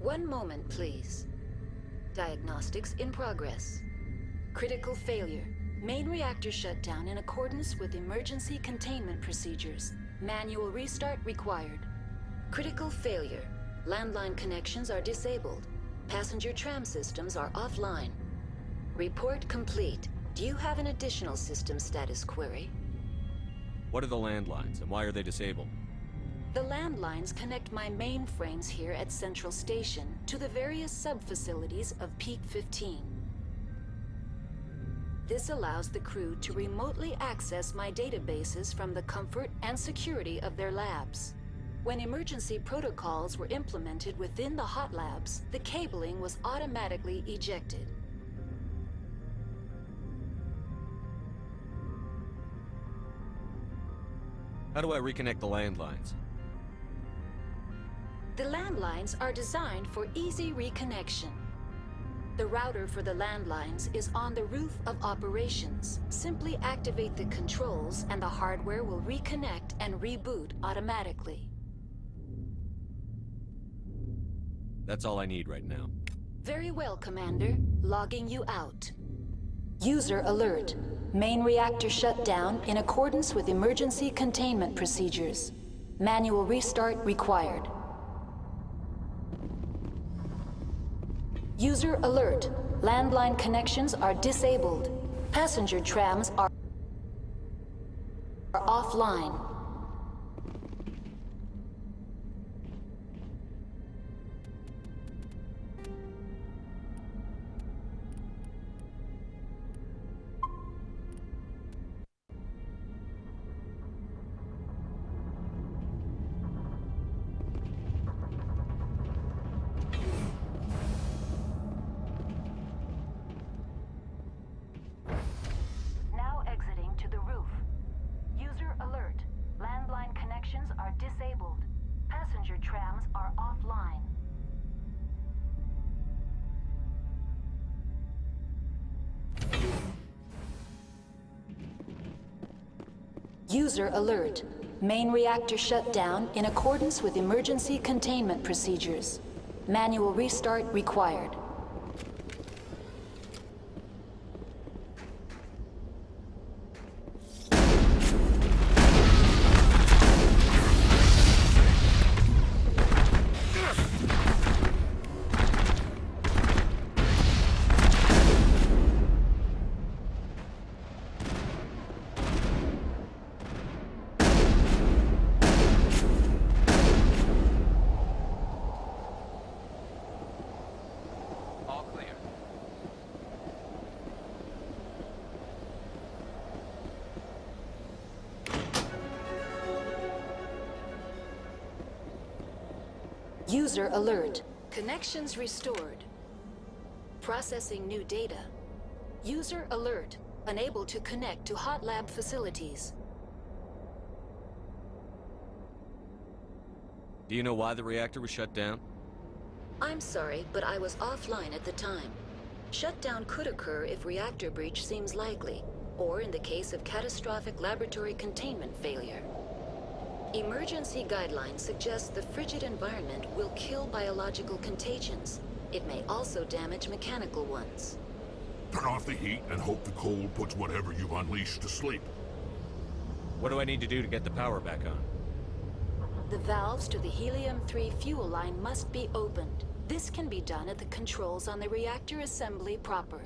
One moment, please. Diagnostics in progress. Critical failure. Main reactor shutdown in accordance with emergency containment procedures. Manual restart required. Critical failure. Landline connections are disabled. Passenger tram systems are offline. Report complete. Do you have an additional system status query? What are the landlines, and why are they disabled? The landlines connect my mainframes here at Central Station to the various sub-facilities of Peak 15. This allows the crew to remotely access my databases from the comfort and security of their labs. When emergency protocols were implemented within the hot labs, the cabling was automatically ejected. How do I reconnect the landlines? The landlines are designed for easy reconnection. The router for the landlines is on the roof of operations. Simply activate the controls and the hardware will reconnect and reboot automatically. That's all I need right now. Very well, Commander. Logging you out. User alert. Main reactor shut down in accordance with emergency containment procedures. Manual restart required. User alert. Landline connections are disabled. Passenger trams are offline. User alert. Main reactor shut down in accordance with emergency containment procedures. Manual restart required. User alert. Connections restored. Processing new data. User alert. Unable to connect to hot lab facilities. Do you know why the reactor was shut down? I'm sorry, but I was offline at the time. Shutdown could occur if reactor breach seems likely, or in the case of catastrophic laboratory containment failure. Emergency guidelines suggest the frigid environment will kill biological contagions. It may also damage mechanical ones. Turn off the heat and hope the cold puts whatever you've unleashed to sleep. What do I need to do to get the power back on? The valves to the helium-3 fuel line must be opened. This can be done at the controls on the reactor assembly proper.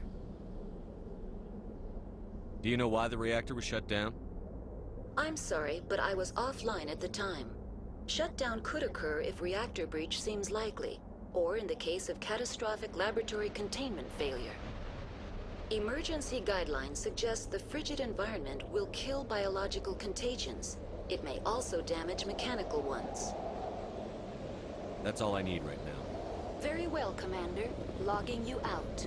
Do you know why the reactor was shut down? I'm sorry, but I was offline at the time. Shutdown could occur if reactor breach seems likely, or in the case of catastrophic laboratory containment failure. Emergency guidelines suggest the frigid environment will kill biological contagions. It may also damage mechanical ones. That's all I need right now. Very well, Commander. Logging you out.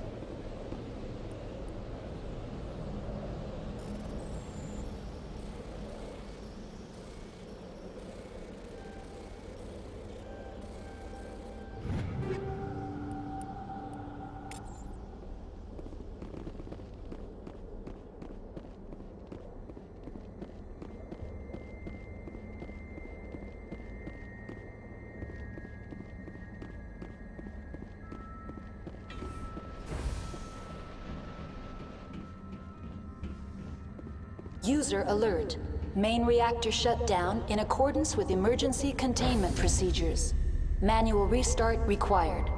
User alert. Main reactor shut down in accordance with emergency containment procedures. Manual restart required.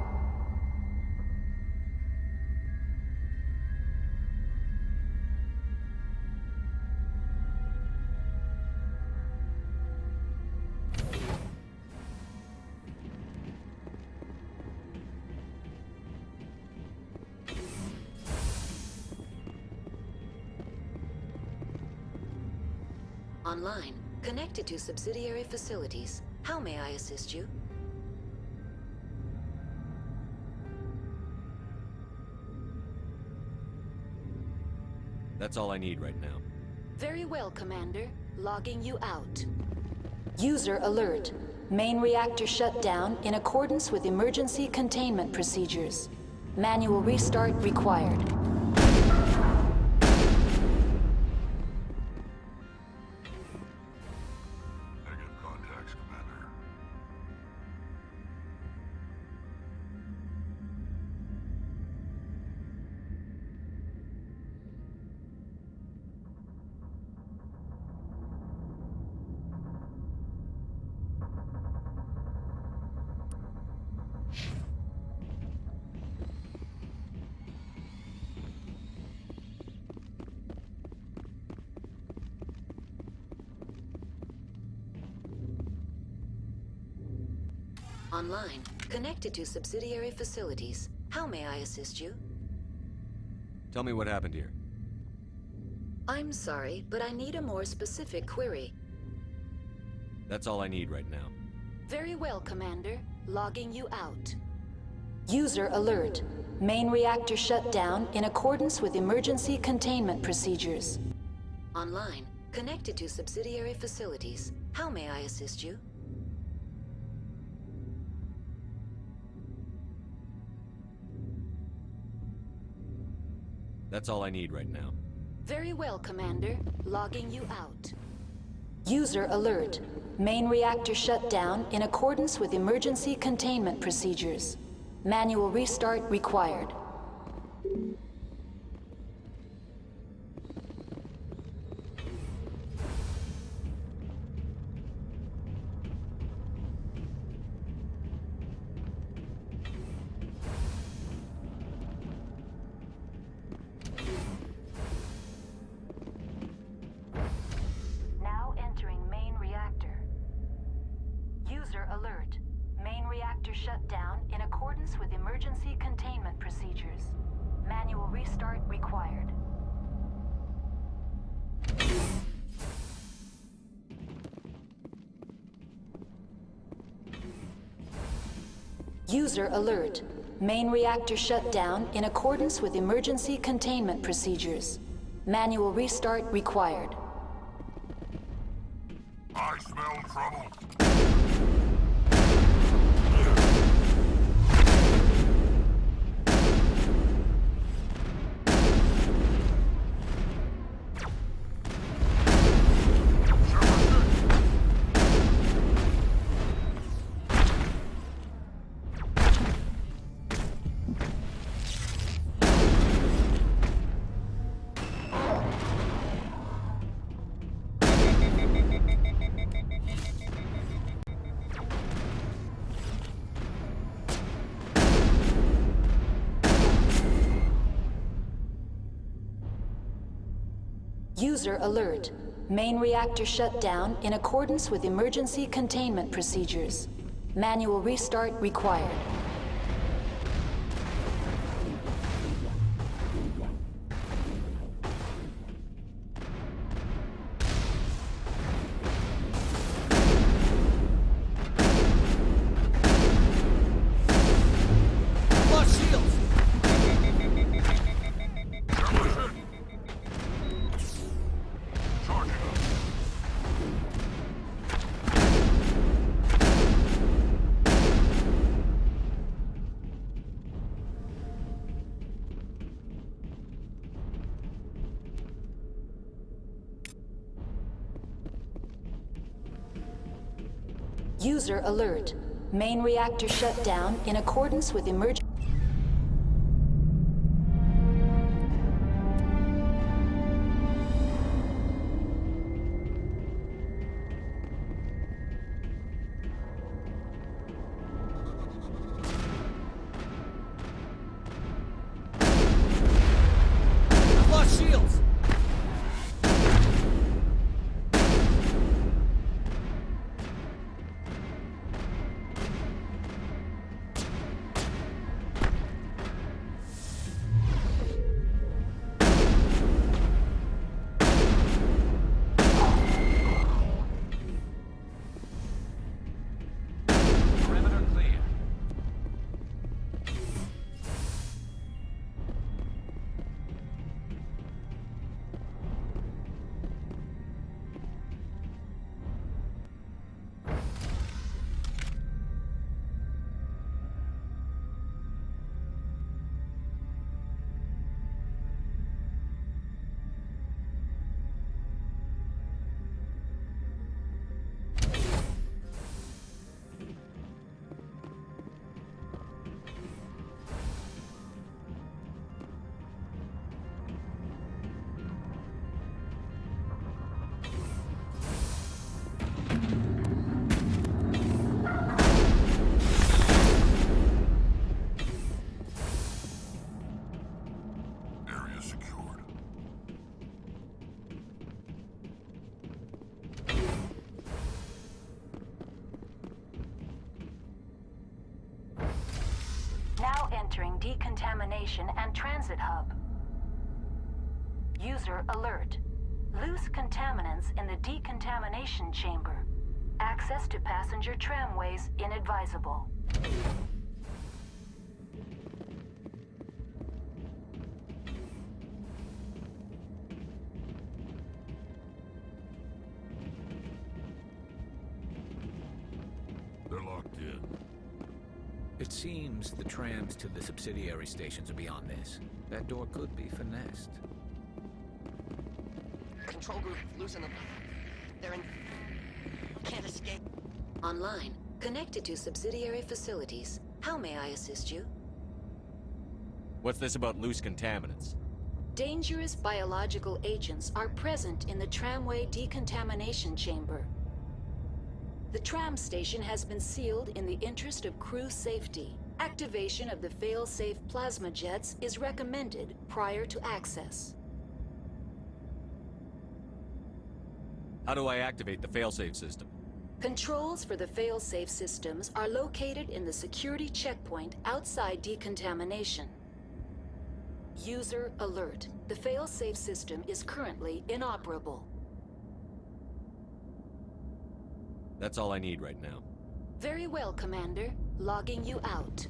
Online, connected to subsidiary facilities. How may I assist you? That's all I need right now. Very well, Commander. Logging you out. User alert. Main reactor shut down in accordance with emergency containment procedures. Manual restart required. Online, connected to subsidiary facilities. How may I assist you? Tell me what happened here. I'm sorry, but I need a more specific query. That's all I need right now. Very well, Commander. Logging you out. User alert. Main reactor shut down in accordance with emergency containment procedures. Online, connected to subsidiary facilities. How may I assist you? That's all I need right now. Very well, Commander. Logging you out. User alert. Main reactor shut down in accordance with emergency containment procedures. Manual restart required. Now entering main reactor. User alert. Main reactor shut down in accordance with emergency containment procedures. Manual restart required. User alert. Main reactor shut down in accordance with emergency containment procedures. Manual restart required. I smell trouble. User alert. Main reactor shut down in accordance with emergency containment procedures. Manual restart required. User alert. Main reactor shut down in accordance with emergency. Now entering decontamination and transit hub. User alert. Loose contaminants in the decontamination chamber. Access to passenger tramways inadvisable. They're locked in. It seems the trams to the subsidiary stations are beyond this. That door could be finessed. Control group, loosen them. They're in... Can't escape. Online. Connected to subsidiary facilities. How may I assist you? What's this about loose contaminants? Dangerous biological agents are present in the tramway decontamination chamber. The tram station has been sealed in the interest of crew safety. Activation of the fail-safe plasma jets is recommended prior to access. How do I activate the failsafe system? Controls for the fail-safe systems are located in the security checkpoint outside decontamination. User alert. The fail-safe system is currently inoperable. That's all I need right now. Very well, Commander. Logging you out.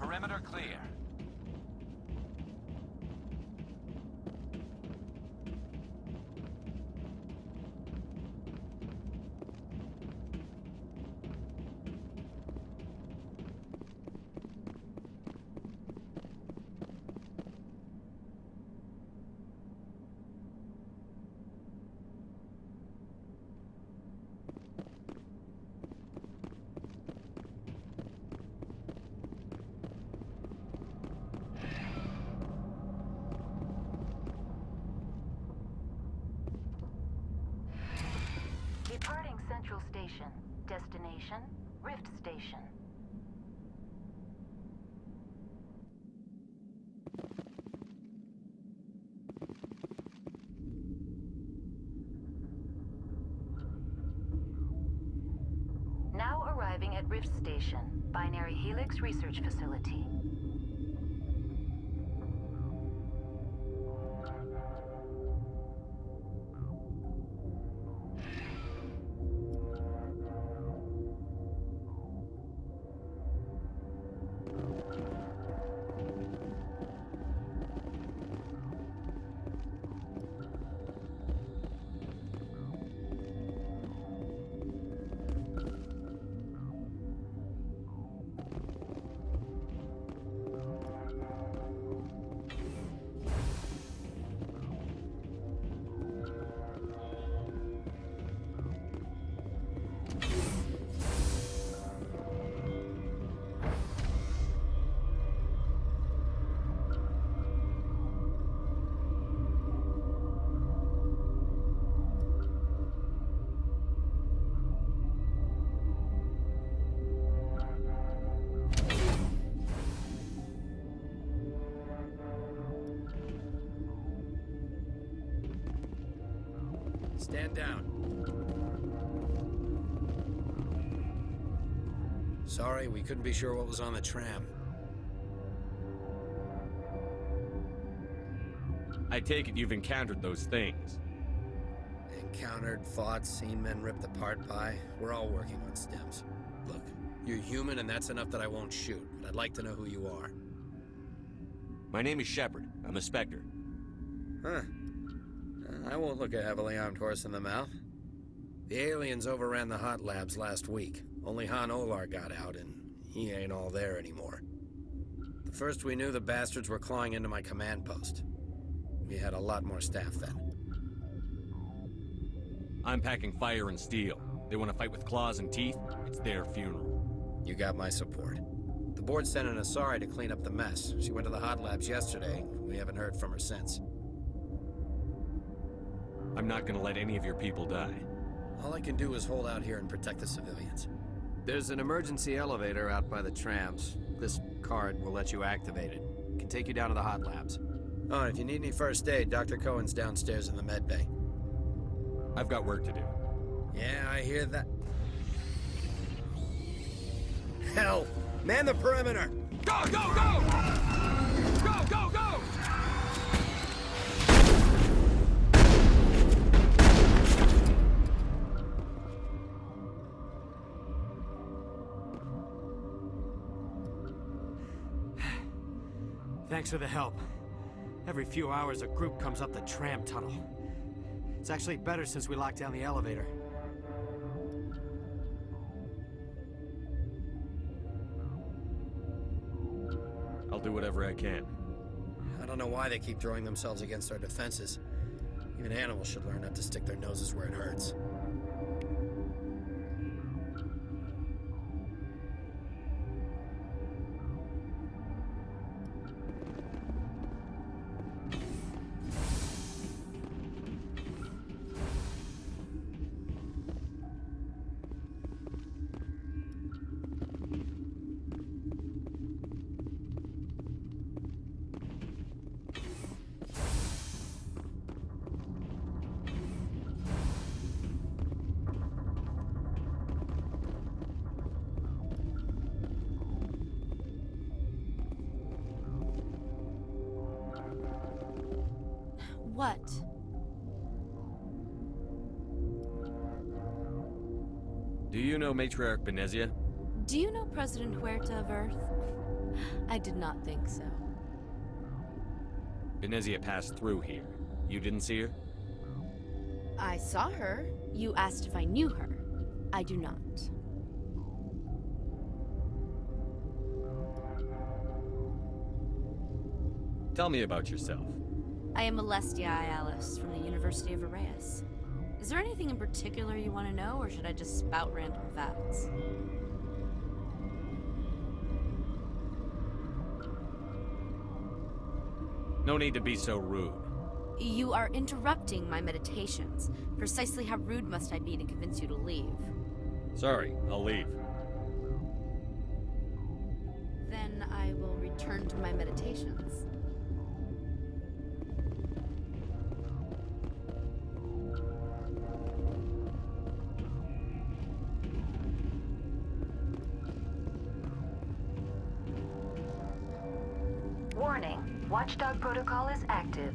Perimeter clear. Departing Central Station. Destination, Rift Station. Now arriving at Rift Station, Binary Helix Research Facility. Stand down. Sorry, we couldn't be sure what was on the tram. I take it you've encountered those things. Encountered, fought, seen men ripped apart by. We're all working on stems. Look, you're human and that's enough that I won't shoot, but I'd like to know who you are. My name is Shepard. I'm a Spectre. Huh. I won't look a heavily armed horse in the mouth. The aliens overran the hot labs last week. Only Han Olar got out, and he ain't all there anymore. The first we knew, the bastards were clawing into my command post. We had a lot more staff then. I'm packing fire and steel. They want to fight with claws and teeth? It's their funeral. You got my support. The board sent an Asari to clean up the mess. She went to the hot labs yesterday. We haven't heard from her since. I'm not gonna let any of your people die. All I can do is hold out here and protect the civilians. There's an emergency elevator out by the trams. This card will let you activate it. It can take you down to the hot labs. Oh, and if you need any first aid, Dr. Cohen's downstairs in the med bay. I've got work to do. Yeah, I hear that. Hell! Man the perimeter! Go, go, go! Go, go, go! Thanks for the help. Every few hours, a group comes up the tram tunnel. It's actually better since we locked down the elevator. I'll do whatever I can. I don't know why they keep throwing themselves against our defenses. Even animals should learn not to stick their noses where it hurts. What? Do you know Matriarch Benezia? Do you know President Huerta of Earth? I did not think so. Venezia passed through here. You didn't see her? I saw her. You asked if I knew her. I do not. Tell me about yourself. I am Alestia Ayalis from the University of Arraeus. Is there anything in particular you want to know, or should I just spout random facts? No need to be so rude. You are interrupting my meditations. Precisely how rude must I be to convince you to leave? Sorry, I'll leave. Then I will return to my meditations. Warning, Watchdog protocol is active.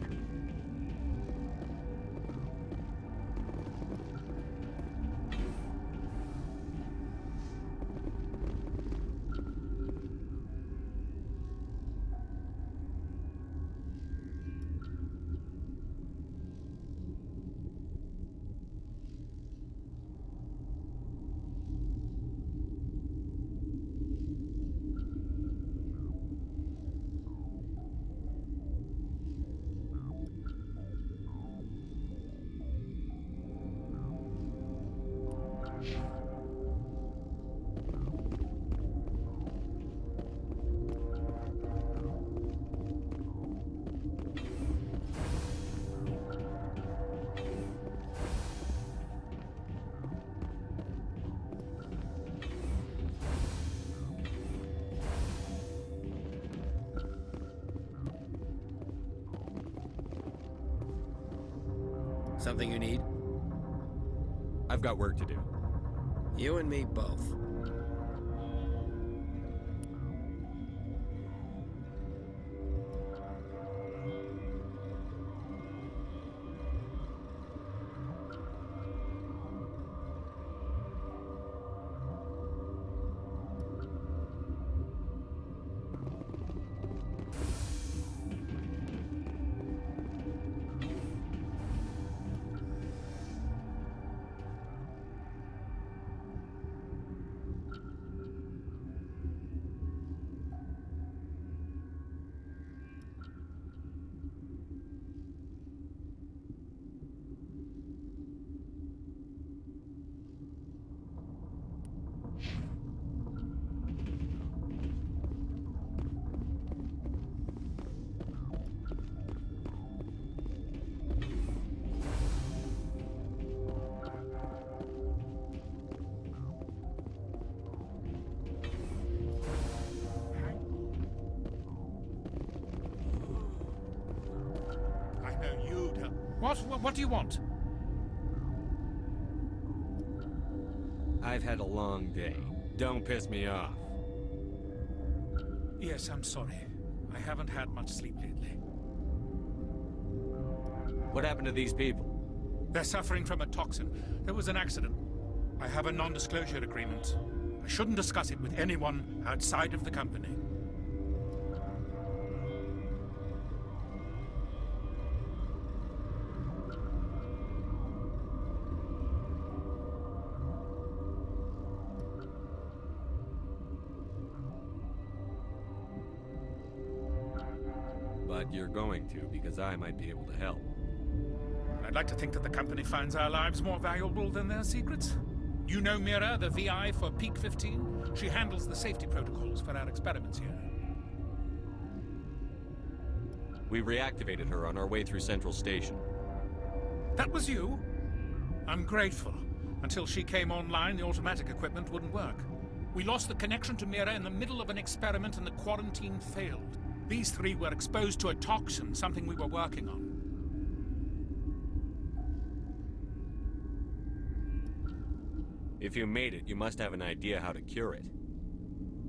Something you need? I've got work to do. You and me both. What do you want? I've had a long day. Don't piss me off. Yes, I'm sorry. I haven't had much sleep lately. What happened to these people? They're suffering from a toxin. There was an accident. I have a non-disclosure agreement. I shouldn't discuss it with anyone outside of the company. But you're going to, because I might be able to help. I'd like to think that the company finds our lives more valuable than their secrets. You know Mira, the VI for Peak 15? She handles the safety protocols for our experiments here. We reactivated her on our way through Central Station. That was you? I'm grateful. Until she came online, the automatic equipment wouldn't work. We lost the connection to Mira in the middle of an experiment and the quarantine failed. These three were exposed to a toxin, something we were working on. If you made it, you must have an idea how to cure it.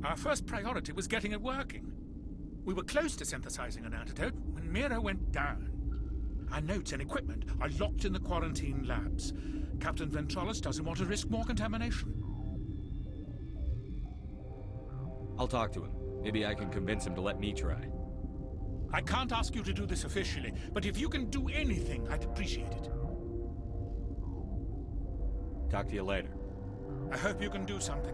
Our first priority was getting it working. We were close to synthesizing an antidote when Mira went down. Our notes and equipment are locked in the quarantine labs. Captain Ventrolis doesn't want to risk more contamination. I'll talk to him. Maybe I can convince him to let me try. I can't ask you to do this officially, but if you can do anything, I'd appreciate it. Talk to you later. I hope you can do something.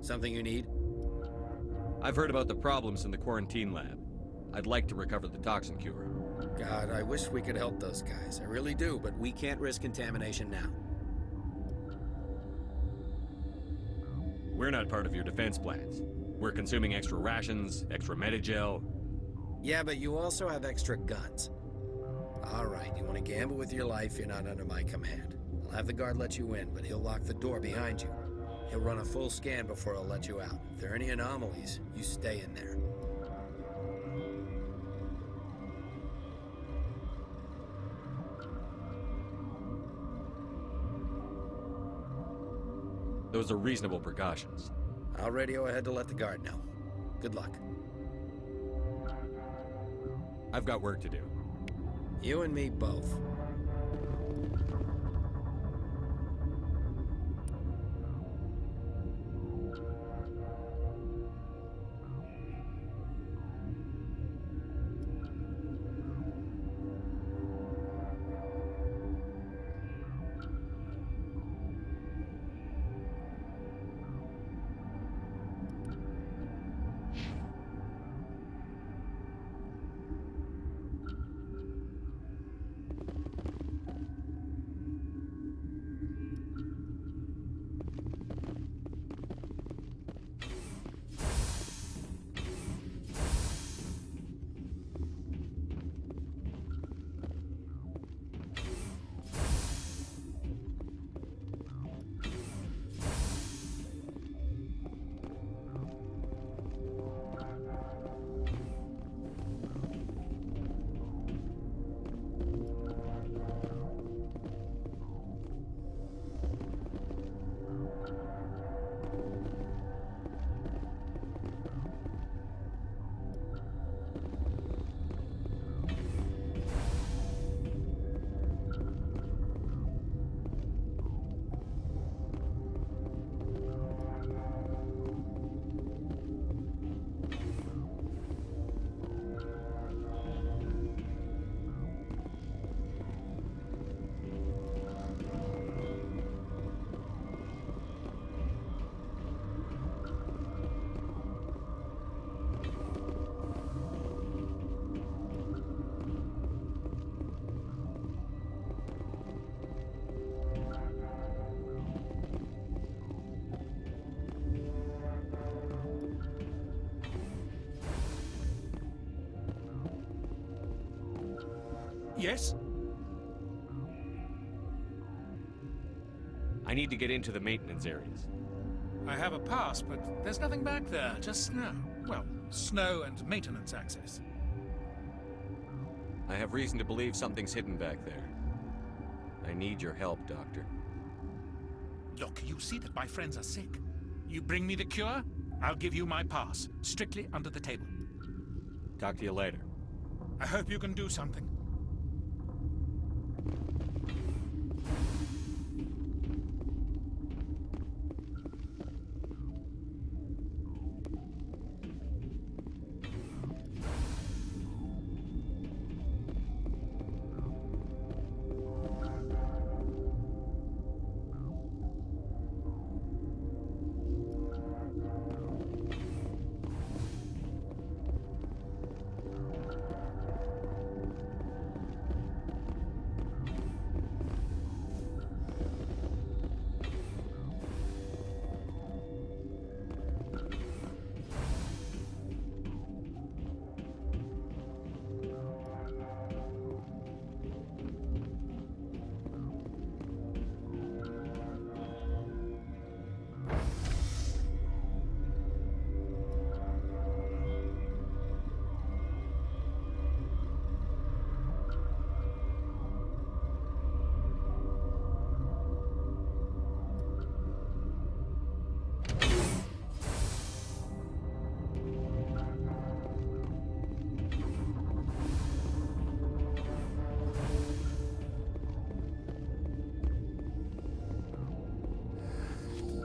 Something you need? I've heard about the problems in the quarantine lab. I'd like to recover the toxin cure. God, I wish we could help those guys. I really do, but we can't risk contamination now. We're not part of your defense plans. We're consuming extra rations, extra Medigel. Yeah, but you also have extra guns. All right, you want to gamble with your life, you're not under my command. I'll have the guard let you in, but he'll lock the door behind you. He'll run a full scan before he'll let you out. If there are any anomalies, you stay in there. Those are reasonable precautions. I'll radio ahead to let the guard know. Good luck. I've got work to do. You and me both. Yes? I need to get into the maintenance areas. I have a pass, but there's nothing back there just now. Well, snow and maintenance access. I have reason to believe something's hidden back there. I need your help, Doctor. Look, you see that my friends are sick. You bring me the cure, I'll give you my pass, strictly under the table. Talk to you later. I hope you can do something.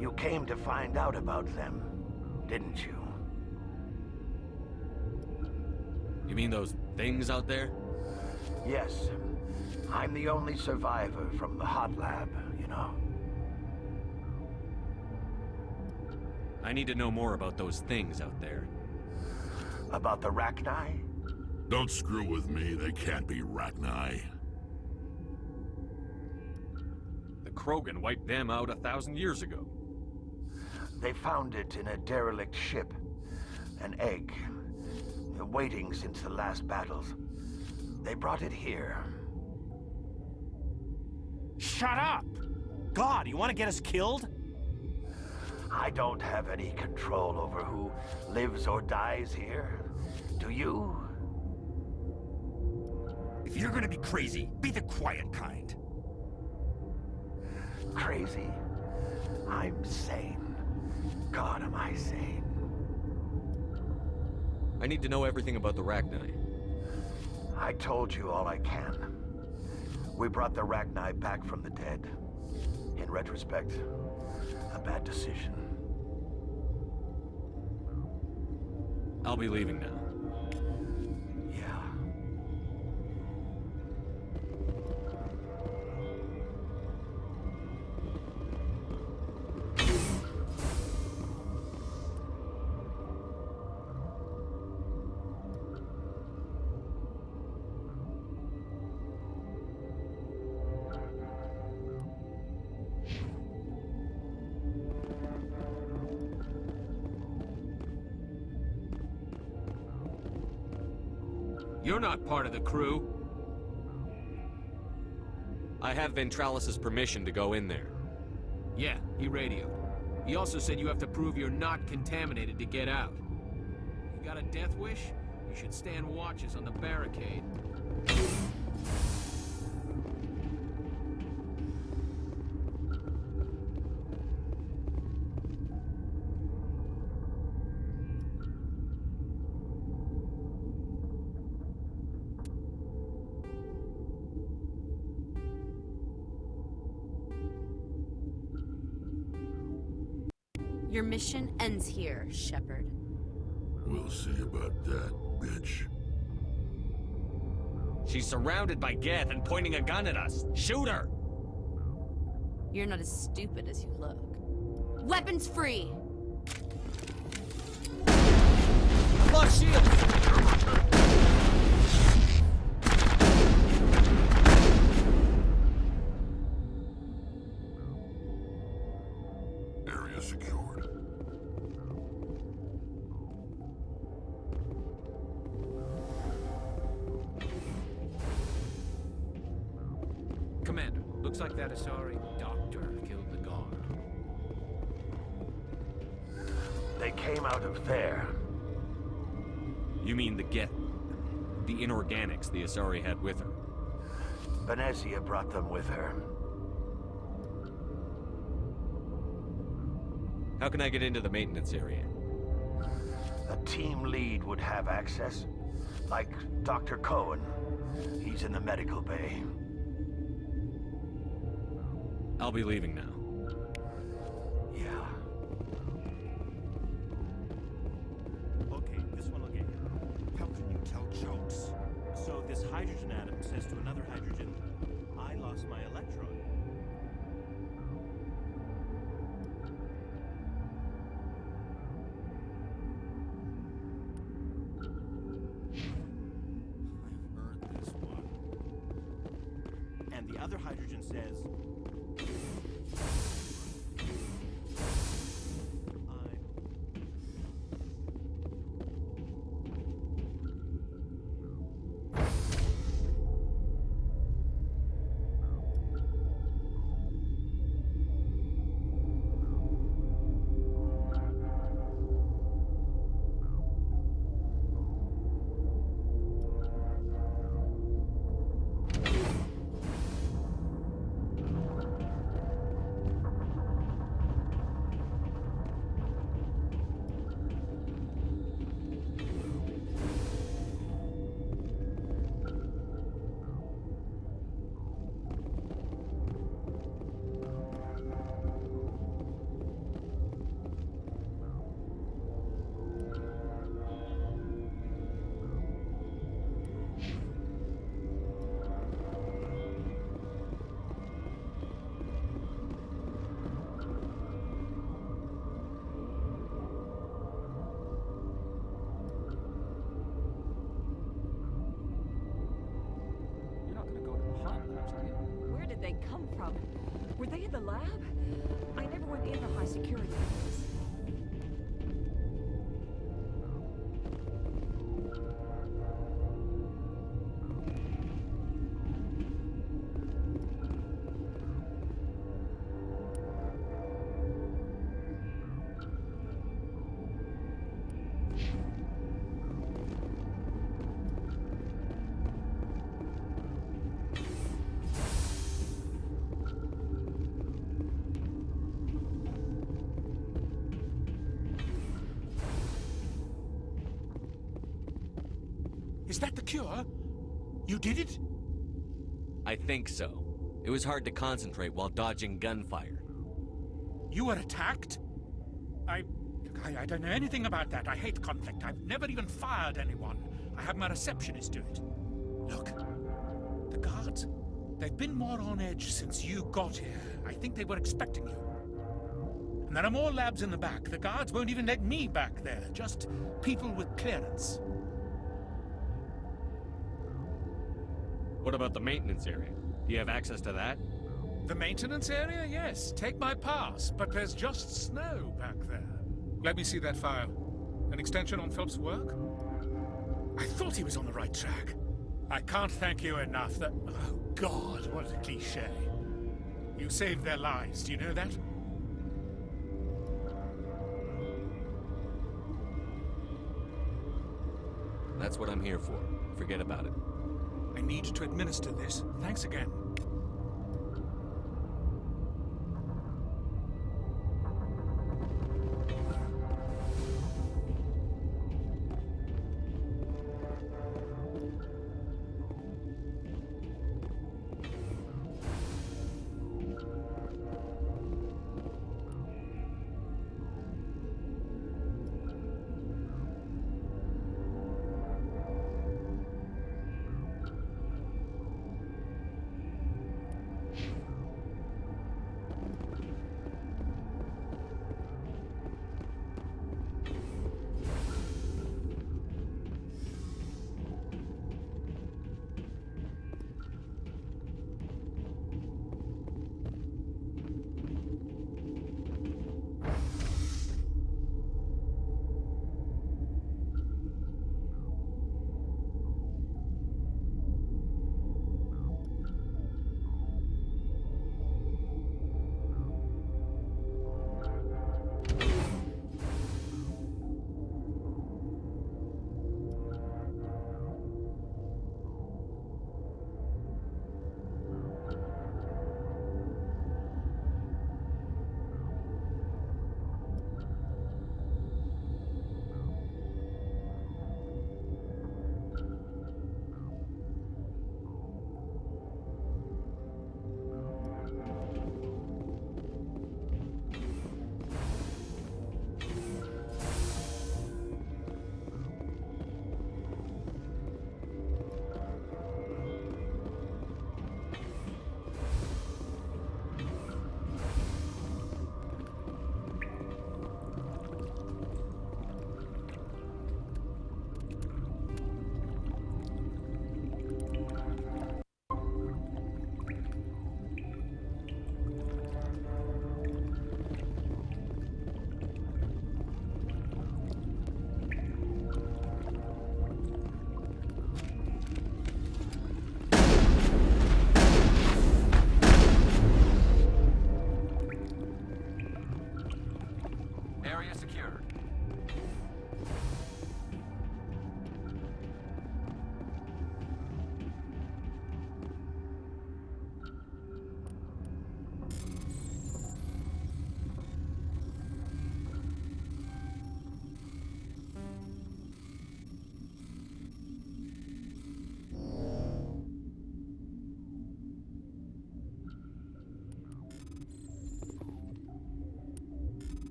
You came to find out about them, didn't you? You mean those things out there? Yes. I'm the only survivor from the hot lab, you know. I need to know more about those things out there. About the Rachni? Don't screw with me. They can't be Rachni. The Krogan wiped them out 1,000 years ago. They found it in a derelict ship. An egg. Waiting since the last battles. They brought it here. Shut up! God, you want to get us killed? I don't have any control over who lives or dies here. Do you? If you're gonna be crazy, be the quiet kind. Crazy? I'm sane. God, am I sane? I need to know everything about the Rachni. I told you all I can. We brought the Rachni back from the dead. In retrospect, a bad decision. I'll be leaving now. Yeah. You're not part of the crew. I have Ventralis's permission to go in there. Yeah, he radioed. He also said you have to prove you're not contaminated to get out. You got a death wish? You should stand watches on the barricade. Your mission ends here, Shepard. We'll see about that, bitch. She's surrounded by Geth and pointing a gun at us. Shoot her! You're not as stupid as you look. Weapons free! Lost shields! Area secured. Commander, looks like that Asari doctor killed the guard. They came out of there. You mean the inorganics the Asari had with her? Venezia brought them with her. How can I get into the maintenance area? A team lead would have access. Like Dr. Cohen. He's in the medical bay. I'll be leaving now. Yeah. Okay, this one will get you. How can you tell jokes? So this hydrogen atom says to another hydrogen, I lost my electron. I've heard this one. And the other hydrogen says, Where did they come from? Were they in the lab? I never went in the high security areas. Is that the cure? You did it? I think so. It was hard to concentrate while dodging gunfire. You were attacked? I don't know anything about that. I hate conflict. I've never even fired anyone. I have my receptionist do it. Look, the guards, they've been more on edge since you got here. I think they were expecting you. And there are more labs in the back. The guards won't even let me back there. Just people with clearance. What about the maintenance area? Do you have access to that? The maintenance area? Yes. Take my pass. But there's just snow back there. Let me see that file. An extension on Phelps' work? I thought he was on the right track. I can't thank you enough that... Oh, God, what a cliché. You saved their lives. Do you know that? That's what I'm here for. Forget about it. I need to administer this. Thanks again.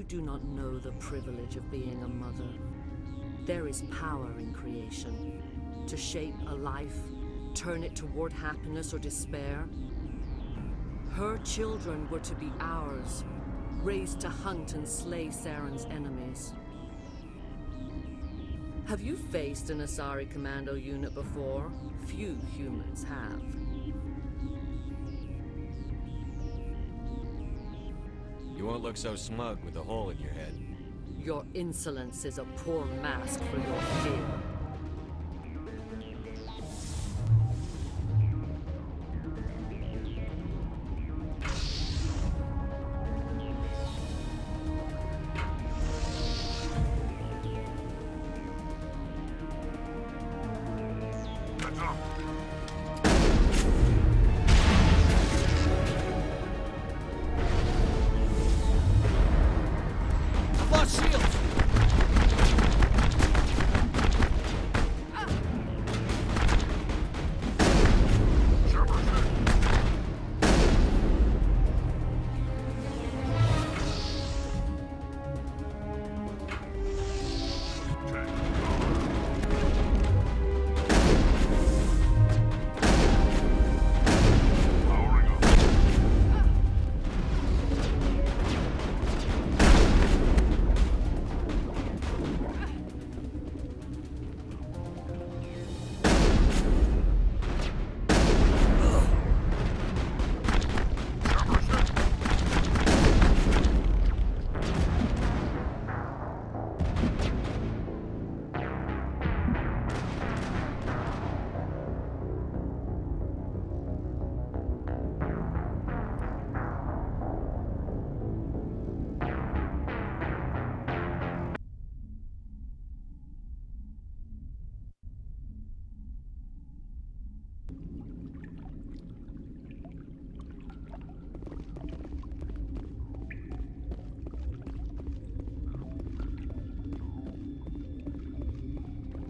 do not know the privilege of being a mother. There is power in creation. To shape a life, turn it toward happiness or despair. Her children were to be ours, raised to hunt and slay Saren's enemies. Have you faced an Asari commando unit before? Few humans have. You won't look so smug with a hole in your head. Your insolence is a poor mask for your fear.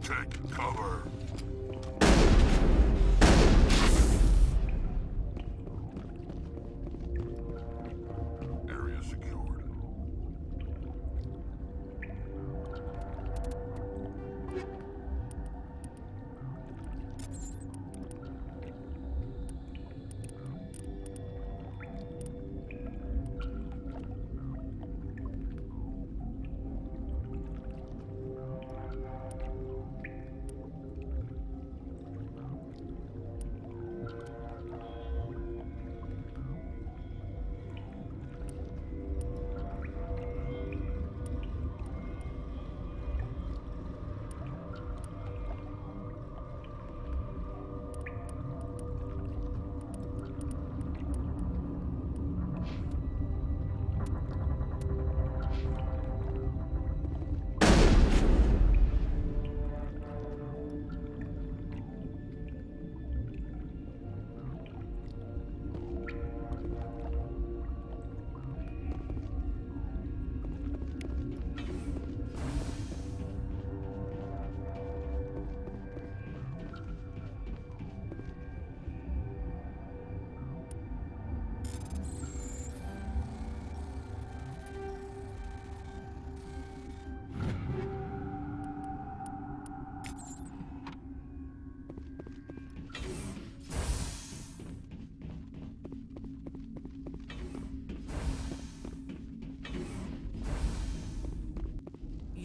Take cover. Area secured.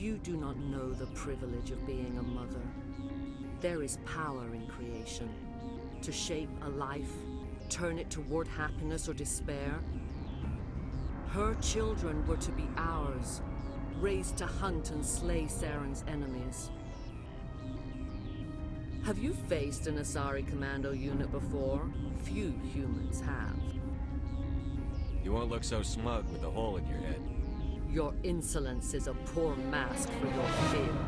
You do not know the privilege of being a mother. There is power in creation. To shape a life, turn it toward happiness or despair. Her children were to be ours, raised to hunt and slay Saren's enemies. Have you faced an Asari commando unit before? Few humans have. You won't look so smug with a hole in your head. Your insolence is a poor mask for your fear.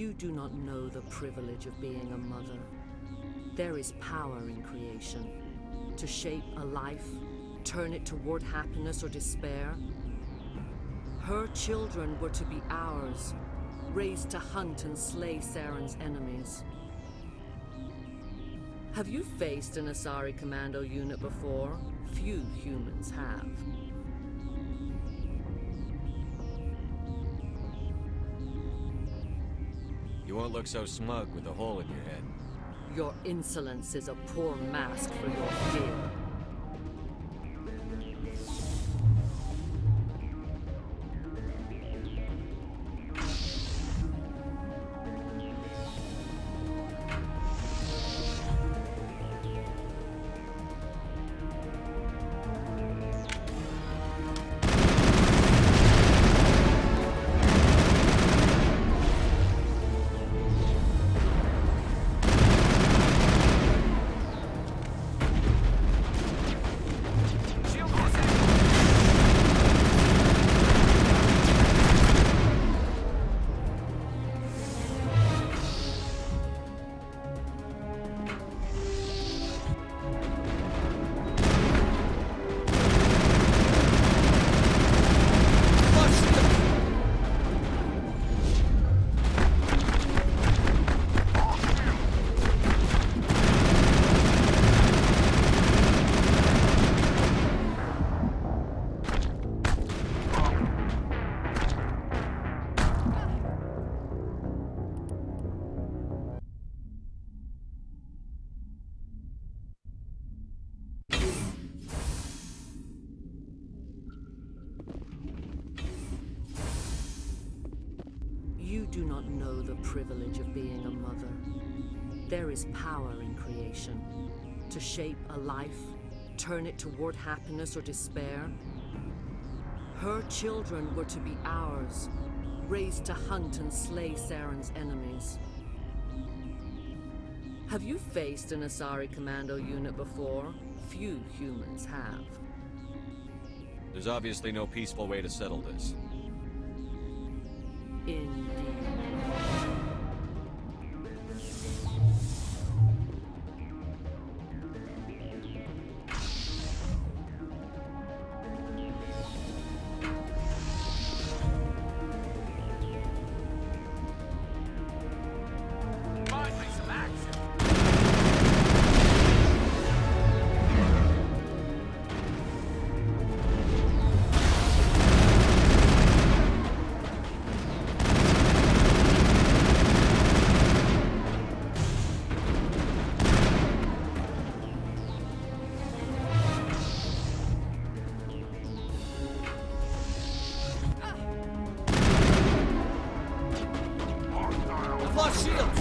You do not know the privilege of being a mother. There is power in creation. To shape a life, turn it toward happiness or despair. Her children were to be ours, raised to hunt and slay Saren's enemies. Have you faced an Asari commando unit before? Few humans have. You won't look so smug with a hole in your head. Your insolence is a poor mask for your fear. You do not know the privilege of being a mother. There is power in creation. To shape a life, turn it toward happiness or despair. Her children were to be ours, raised to hunt and slay Saren's enemies. Have you faced an Asari commando unit before? Few humans have. There's obviously no peaceful way to settle this. Indeed. Finally, some action! I've lost shields!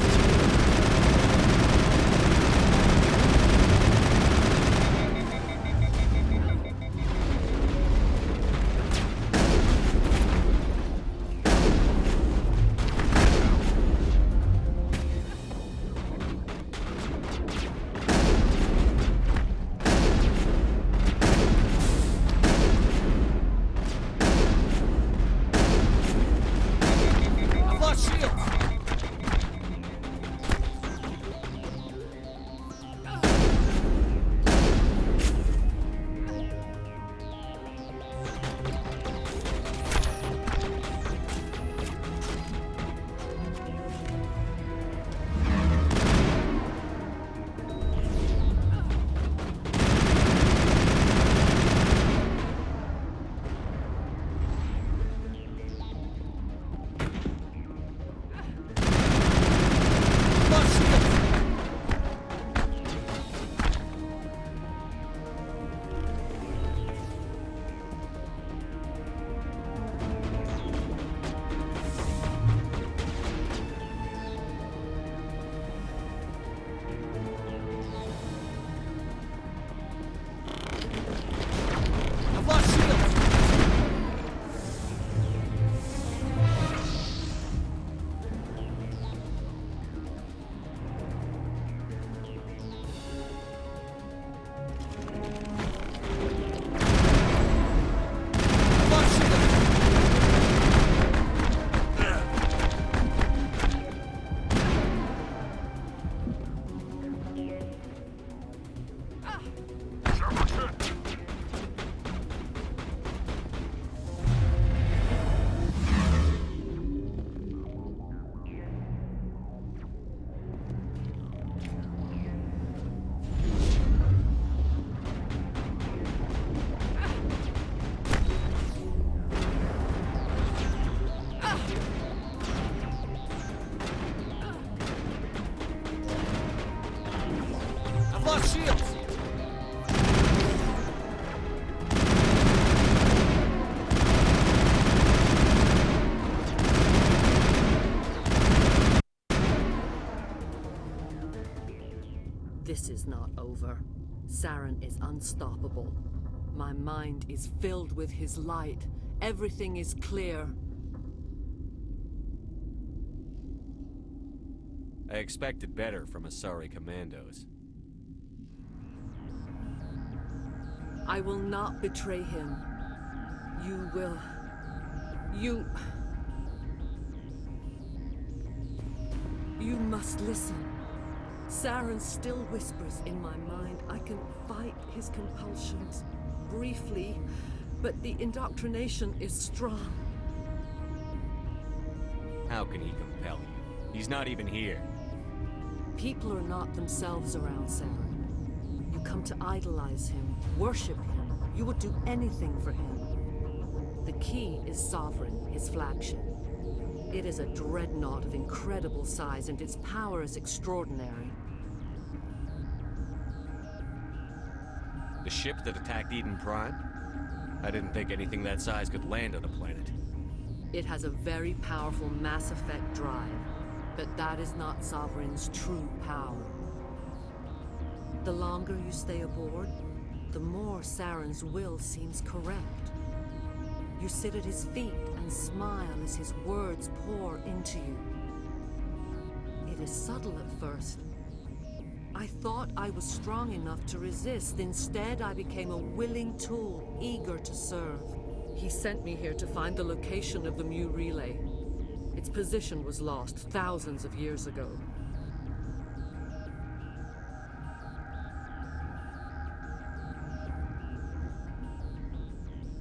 I've lost shields! lost shields! This is not over. Saren is unstoppable. My mind is filled with his light. Everything is clear. I expected better from Asari commandos. I will not betray him. You will... You must listen. Saren still whispers in my mind. I can fight his compulsions, briefly, but the indoctrination is strong. How can he compel you? He's not even here. People are not themselves around Saren. You come to idolize him, worship him. You would do anything for him. The key is Sovereign, his flagship. It is a dreadnought of incredible size, and its power is extraordinary. The ship that attacked Eden Prime? I didn't think anything that size could land on a planet. It has a very powerful Mass Effect drive, but that is not Sovereign's true power. The longer you stay aboard, the more Saren's will seems correct. You sit at his feet and smile as his words pour into you. It is subtle at first. I thought I was strong enough to resist. Instead, I became a willing tool, eager to serve. He sent me here to find the location of the Mu relay. Its position was lost thousands of years ago.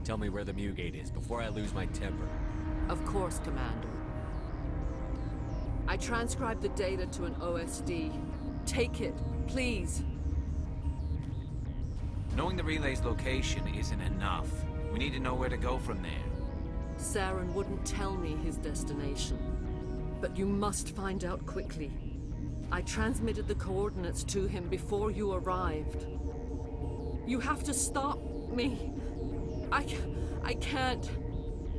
Tell me where the Mu gate is before I lose my temper. Of course, Commander. I transcribed the data to an OSD. Take it, please. Knowing the relay's location isn't enough. We need to know where to go from there. Saren wouldn't tell me his destination. But you must find out quickly. I transmitted the coordinates to him before you arrived. You have to stop me. I can't.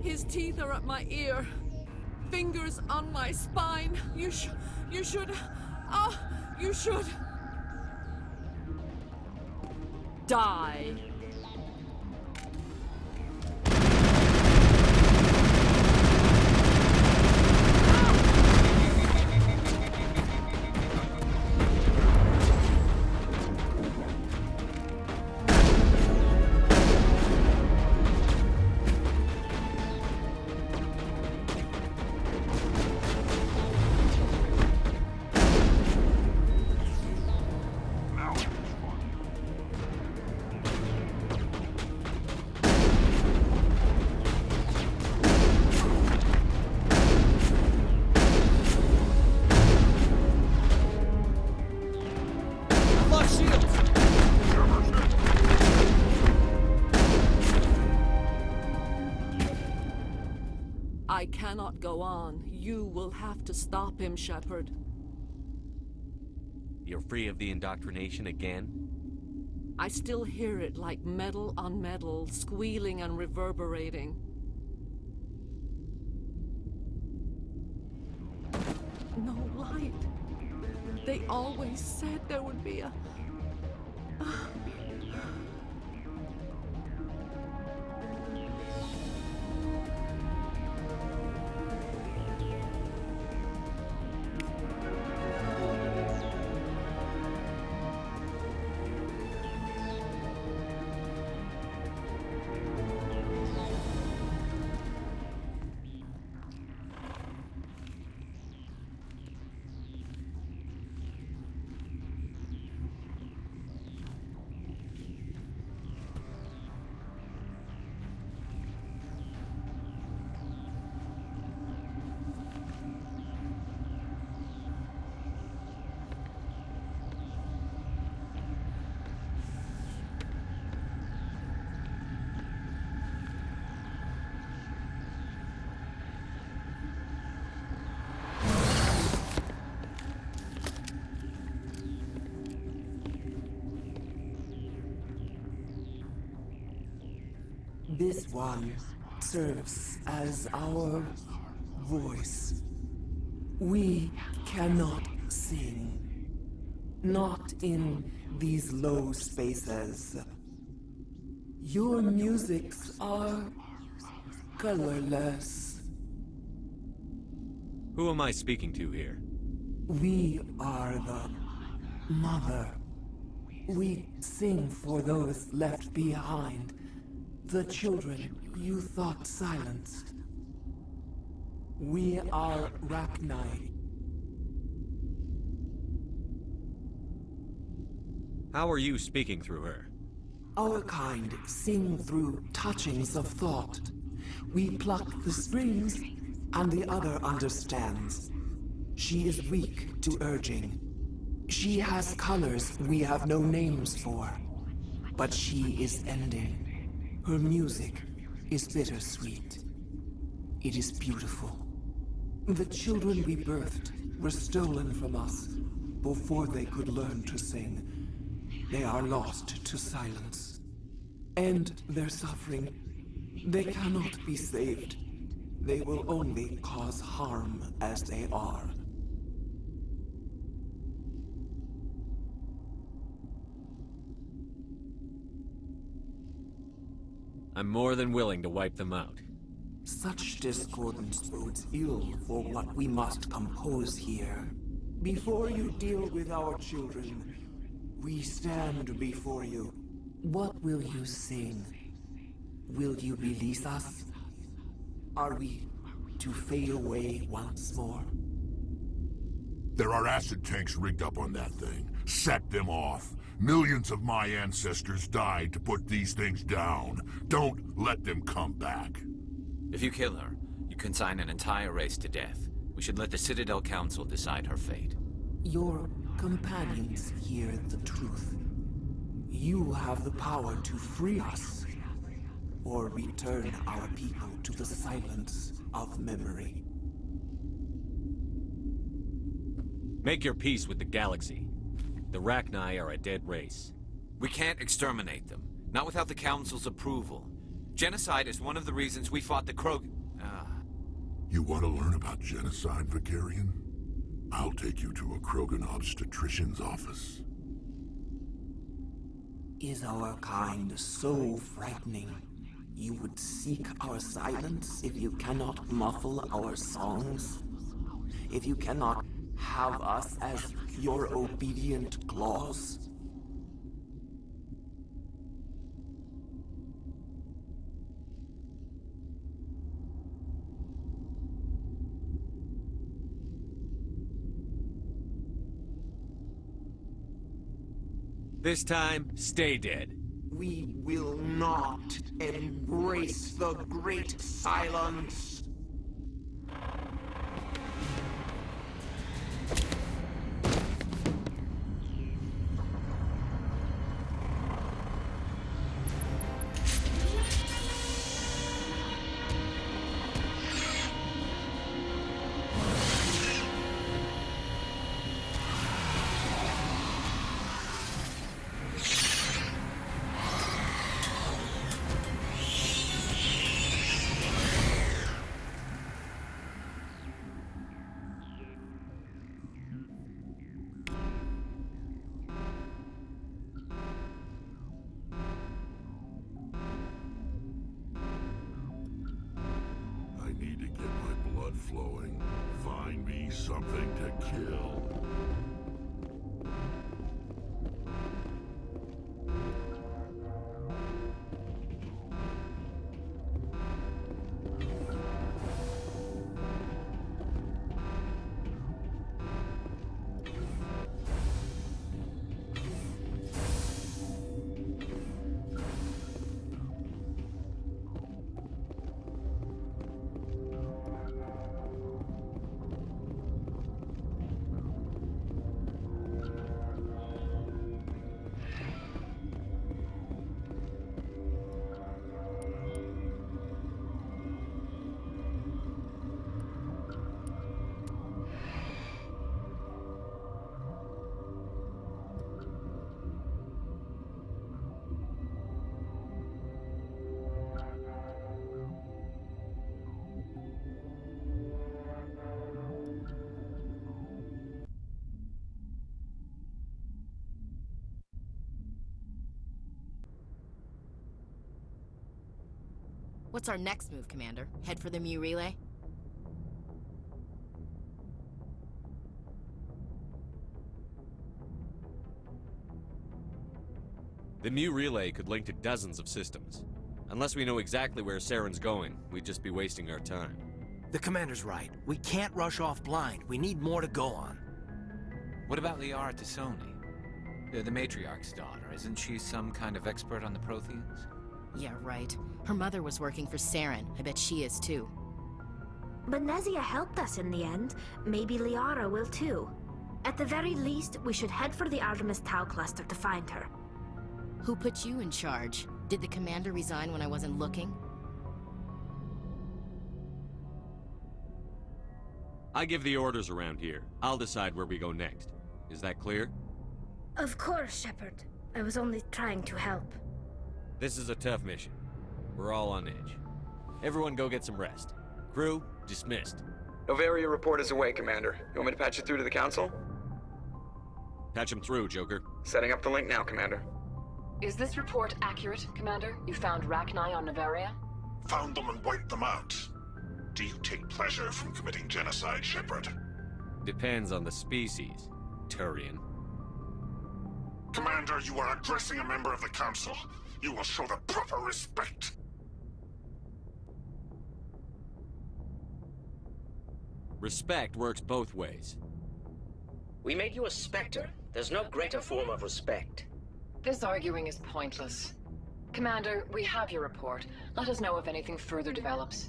His teeth are at my ear. Fingers on my spine. You should... You should... Die. I cannot go on. You will have to stop him, Shepard. You're free of the indoctrination again? I still hear it like metal on metal, squealing and reverberating. No light. They always said there would be a... This one serves as our voice. We cannot sing. Not in these low spaces. Your musics are colorless. Who am I speaking to here? We are the mother. We sing for those left behind. The children you thought silenced. We are Rachni. How are you speaking through her? Our kind sing through touchings of thought. We pluck the strings, and the other understands. She is weak to urging. She has colors we have no names for. But she is ending. Her music is bittersweet. It is beautiful. The children we birthed were stolen from us before they could learn to sing. They are lost to silence. And their suffering, they cannot be saved. They will only cause harm as they are. I'm more than willing to wipe them out. Such discordance bodes ill for what we must compose here. Before you deal with our children, we stand before you. What will you sing? Will you release us? Are we to fade away once more? There are acid tanks rigged up on that thing. Set them off. Millions of my ancestors died to put these things down. Don't let them come back. If you kill her, you consign an entire race to death. We should let the Citadel Council decide her fate. Your companions hear the truth. You have the power to free us, or return our people to the silence of memory. Make your peace with the galaxy. The Rachni are a dead race. We can't exterminate them, not without the Council's approval. Genocide is one of the reasons we fought the You want to learn about genocide, Vakarian? I'll take you to a Krogan obstetrician's office. Is our kind so frightening? You would seek our silence if you cannot muffle our songs? If you cannot have us as your obedient claws? This time, stay dead. We will not embrace the great silence. Flowing. Find me something to kill. What's our next move, Commander? Head for the Mu Relay? The Mu Relay could link to dozens of systems. Unless we know exactly where Saren's going, we'd just be wasting our time. The Commander's right. We can't rush off blind. We need more to go on. What about Liara T'Soni? The Matriarch's daughter. Isn't she some kind of expert on the Protheans? Yeah, right. Her mother was working for Saren. I bet she is too. Benezia helped us in the end. Maybe Liara will too. At the very least, we should head for the Artemis Tau cluster to find her. Who put you in charge? Did the Commander resign when I wasn't looking? I give the orders around here. I'll decide where we go next. Is that clear? Of course, Shepard. I was only trying to help. This is a tough mission. We're all on edge. Everyone go get some rest. Crew, dismissed. Noveria report is away, Commander. You want me to patch you through to the Council? Patch him through, Joker. Setting up the link now, Commander. Is this report accurate, Commander? You found Rachni on Noveria? Found them and wiped them out. Do you take pleasure from committing genocide, Shepard? Depends on the species, Turian. Commander, you are addressing a member of the Council. You will show the proper respect. Respect works both ways. We made you a Spectre. There's no greater form of respect. This arguing is pointless. Commander, we have your report. Let us know if anything further develops.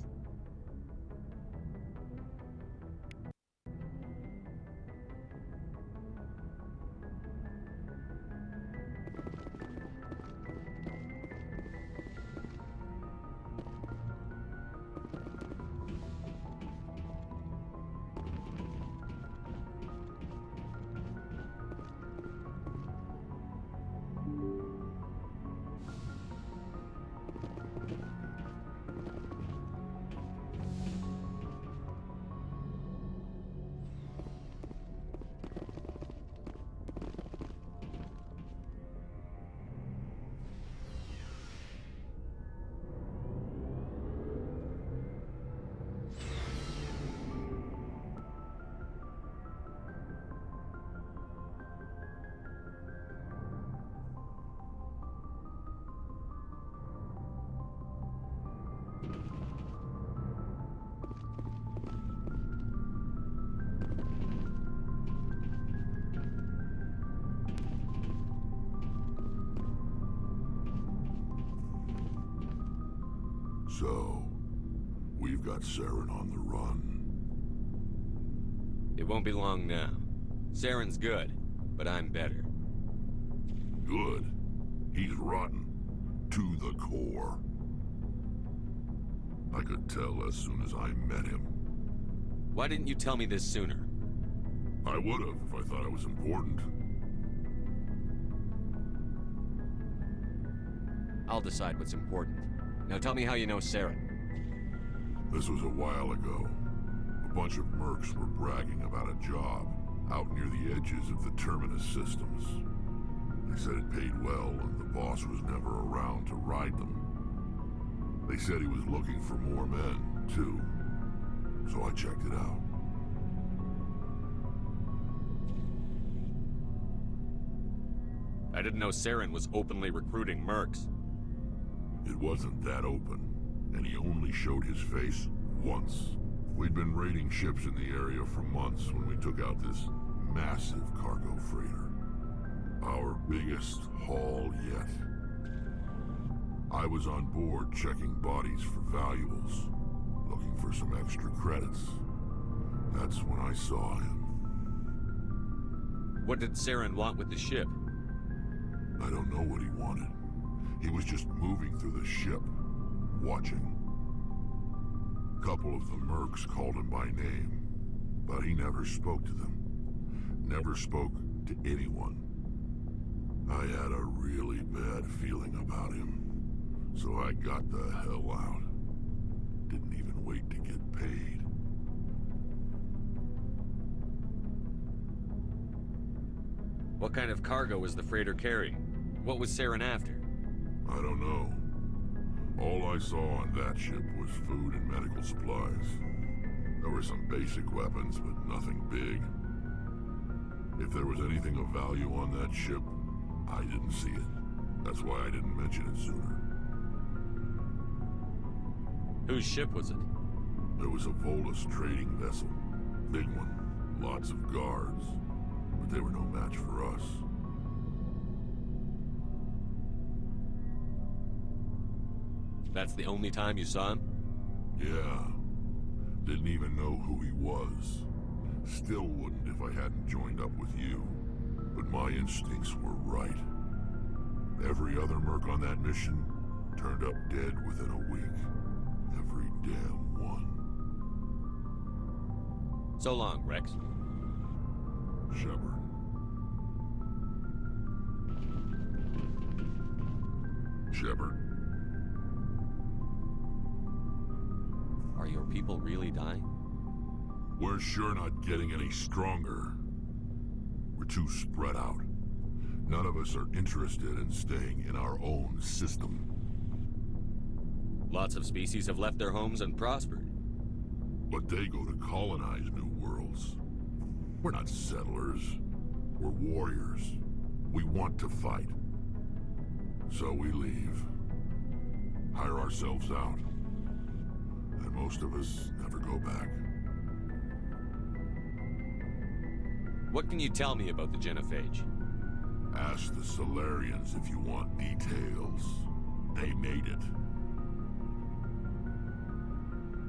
So, we've got Saren on the run. It won't be long now. Saren's good, but I'm better. Good? He's rotten. To the core. I could tell as soon as I met him. Why didn't you tell me this sooner? I would've if I thought it was important. I'll decide what's important. Now tell me how you know Saren. This was a while ago. A bunch of mercs were bragging about a job out near the edges of the Terminus systems. They said it paid well and the boss was never around to ride them. They said he was looking for more men, too. So I checked it out. I didn't know Saren was openly recruiting mercs. It wasn't that open, and he only showed his face once. We'd been raiding ships in the area for months when we took out this massive cargo freighter. Our biggest haul yet. I was on board checking bodies for valuables, looking for some extra credits. That's when I saw him. What did Saren want with the ship? I don't know what he wanted. He was just moving through the ship, watching. A couple of the mercs called him by name, but he never spoke to them. Never spoke to anyone. I had a really bad feeling about him, so I got the hell out. Didn't even wait to get paid. What kind of cargo was the freighter carrying? What was Saren after? I don't know. All I saw on that ship was food and medical supplies. There were some basic weapons, but nothing big. If there was anything of value on that ship, I didn't see it. That's why I didn't mention it sooner. Whose ship was it? There was a Volus trading vessel. Big one. Lots of guards. But they were no match for us. That's the only time you saw him? Yeah. Didn't even know who he was. Still wouldn't if I hadn't joined up with you. But my instincts were right. Every other merc on that mission turned up dead within a week. Every damn one. So long, Rex. Shepard. Shepard. Are your people really dying? We're sure not getting any stronger. We're too spread out. None of us are interested in staying in our own system. Lots of species have left their homes and prospered. But they go to colonize new worlds. We're not settlers. We're warriors. We want to fight. So we leave. Hire ourselves out. And most of us never go back. What can you tell me about the Genophage? Ask the Solarians if you want details. They made it.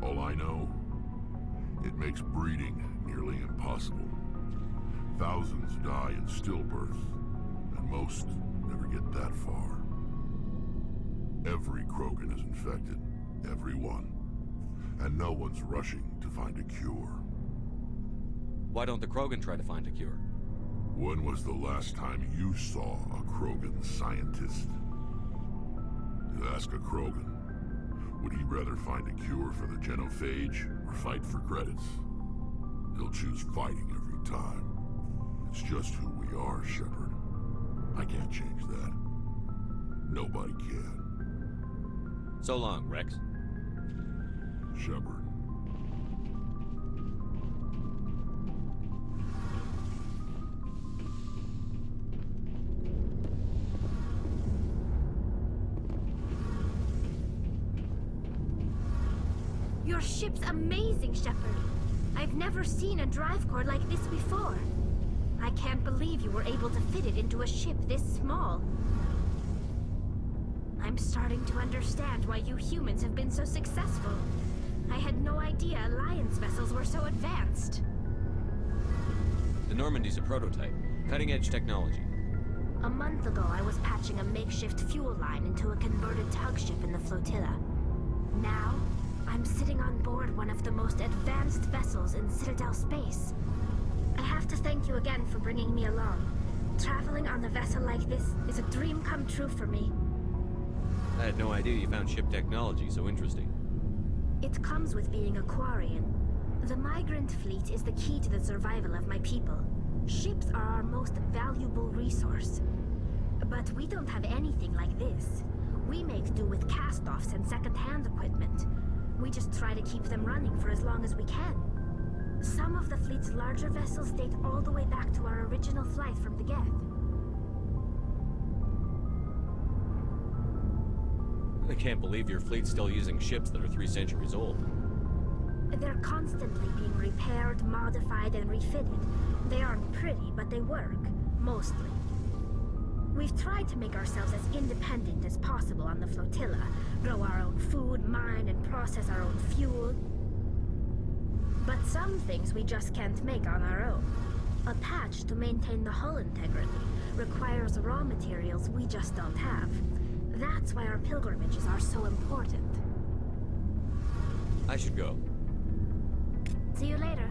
All I know, it makes breeding nearly impossible. Thousands die in stillbirth, and most never get that far. Every Krogan is infected, every one. And no one's rushing to find a cure. Why don't the Krogan try to find a cure? When was the last time you saw a Krogan scientist? You ask a Krogan, would he rather find a cure for the Genophage or fight for credits? He'll choose fighting every time. It's just who we are, Shepard. I can't change that. Nobody can. So long, Rex. Shepard. Your ship's amazing, Shepard. I've never seen a drive core like this before. I can't believe you were able to fit it into a ship this small. I'm starting to understand why you humans have been so successful. I had no idea Alliance vessels were so advanced. The Normandy's a prototype. Cutting-edge technology. A month ago, I was patching a makeshift fuel line into a converted tug ship in the flotilla. Now, I'm sitting on board one of the most advanced vessels in Citadel space. I have to thank you again for bringing me along. Traveling on a vessel like this is a dream come true for me. I had no idea you found ship technology so interesting. It comes with being a Quarian. The migrant fleet is the key to the survival of my people. Ships are our most valuable resource. But we don't have anything like this. We make do with cast-offs and second-hand equipment. We just try to keep them running for as long as we can. Some of the fleet's larger vessels date all the way back to our original flight from the Geth. I can't believe your fleet's still using ships that are 3 centuries old. They're constantly being repaired, modified, and refitted. They aren't pretty, but they work. Mostly. We've tried to make ourselves as independent as possible on the flotilla. Grow our own food, mine, and process our own fuel. But some things we just can't make on our own. A patch to maintain the hull integrity requires raw materials we just don't have. That's why our pilgrimages are so important. I should go. See you later.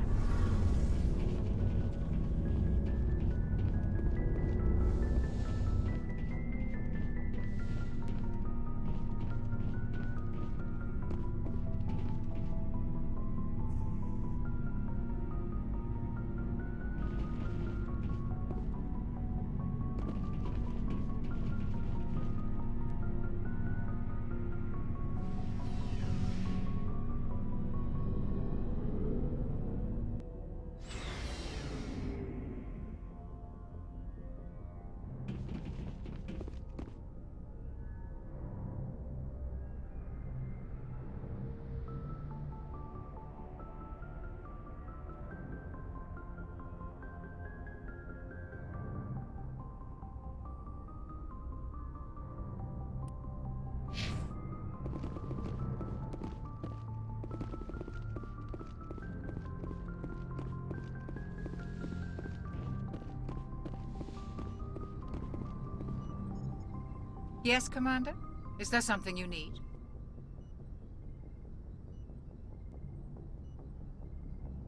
Yes, Commander? Is there something you need?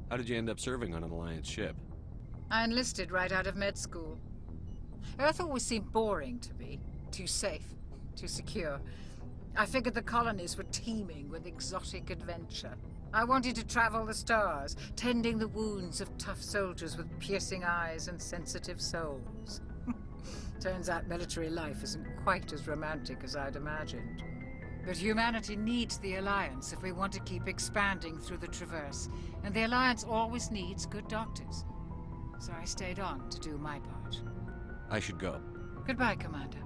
How did you end up serving on an Alliance ship? I enlisted right out of med school. Earth always seemed boring to me. Too safe, too secure. I figured the colonies were teeming with exotic adventure. I wanted to travel the stars, tending the wounds of tough soldiers with piercing eyes and sensitive souls. Turns out military life isn't quite as romantic as I'd imagined. But humanity needs the Alliance if we want to keep expanding through the Traverse, and the Alliance always needs good doctors. So I stayed on to do my part. I should go. Goodbye, Commander.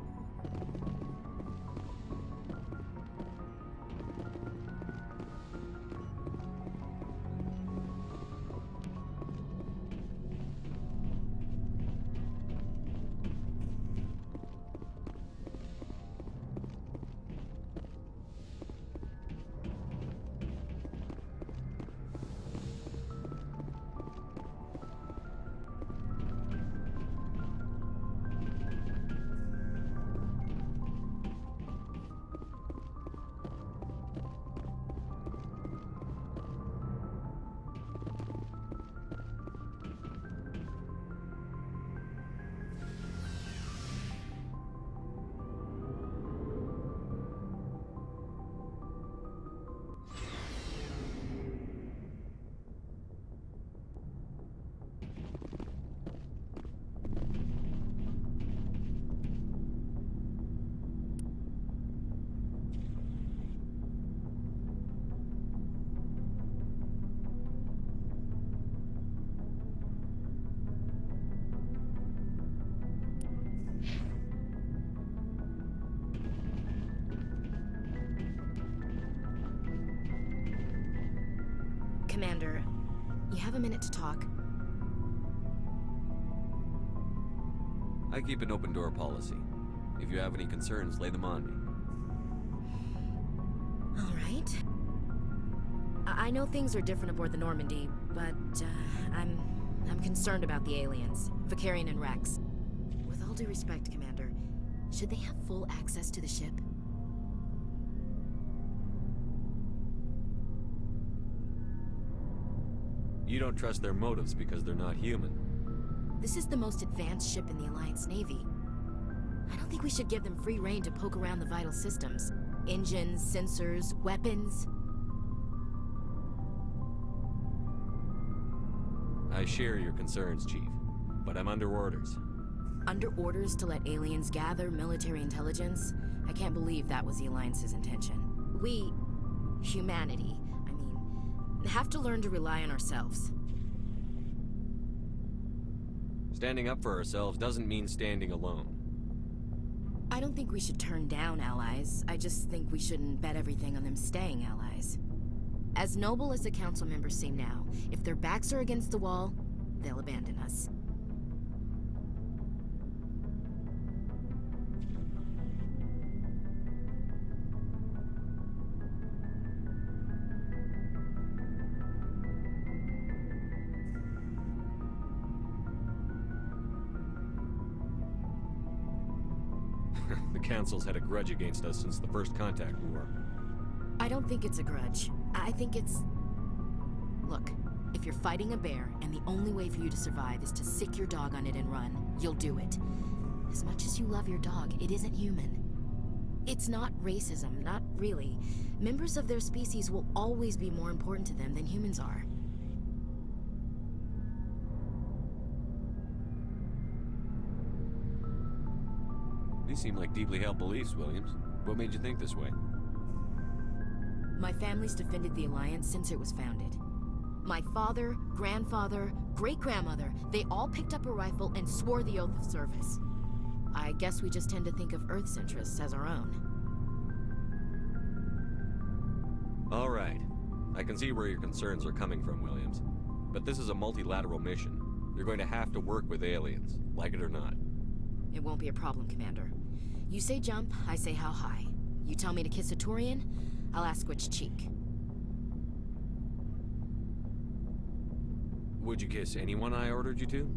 Commander, you have a minute to talk? I keep an open door policy. If you have any concerns, lay them on me. All right. I know things are different aboard the Normandy, but I'm concerned about the aliens, Vicarian and Rex. With all due respect, Commander, should they have full access to the ship? You don't trust their motives because they're not human. This is the most advanced ship in the Alliance Navy. I don't think we should give them free rein to poke around the vital systems. Engines, sensors, weapons. I share your concerns, Chief, but I'm under orders. Under orders to let aliens gather military intelligence? I can't believe that was the Alliance's intention. We, humanity, have to learn to rely on ourselves. Standing up for ourselves doesn't mean standing alone. I don't think we should turn down allies. I just think we shouldn't bet everything on them staying allies. As noble as the council members seem now, if their backs are against the wall, they'll abandon us. The Council's had a grudge against us since the First Contact War. I don't think it's a grudge. I think it's... Look, if you're fighting a bear and the only way for you to survive is to sick your dog on it and run, you'll do it. As much as you love your dog, it isn't human. It's not racism, not really. Members of their species will always be more important to them than humans are. These seem like deeply held beliefs, Williams. What made you think this way? My family's defended the Alliance since it was founded. My father, grandfather, great-grandmother, they all picked up a rifle and swore the oath of service. I guess we just tend to think of Earth's interests as our own. All right. I can see where your concerns are coming from, Williams. But this is a multilateral mission. You're going to have to work with aliens, like it or not. It won't be a problem, Commander. You say jump, I say how high. You tell me to kiss a Turian, I'll ask which cheek. Would you kiss anyone I ordered you to?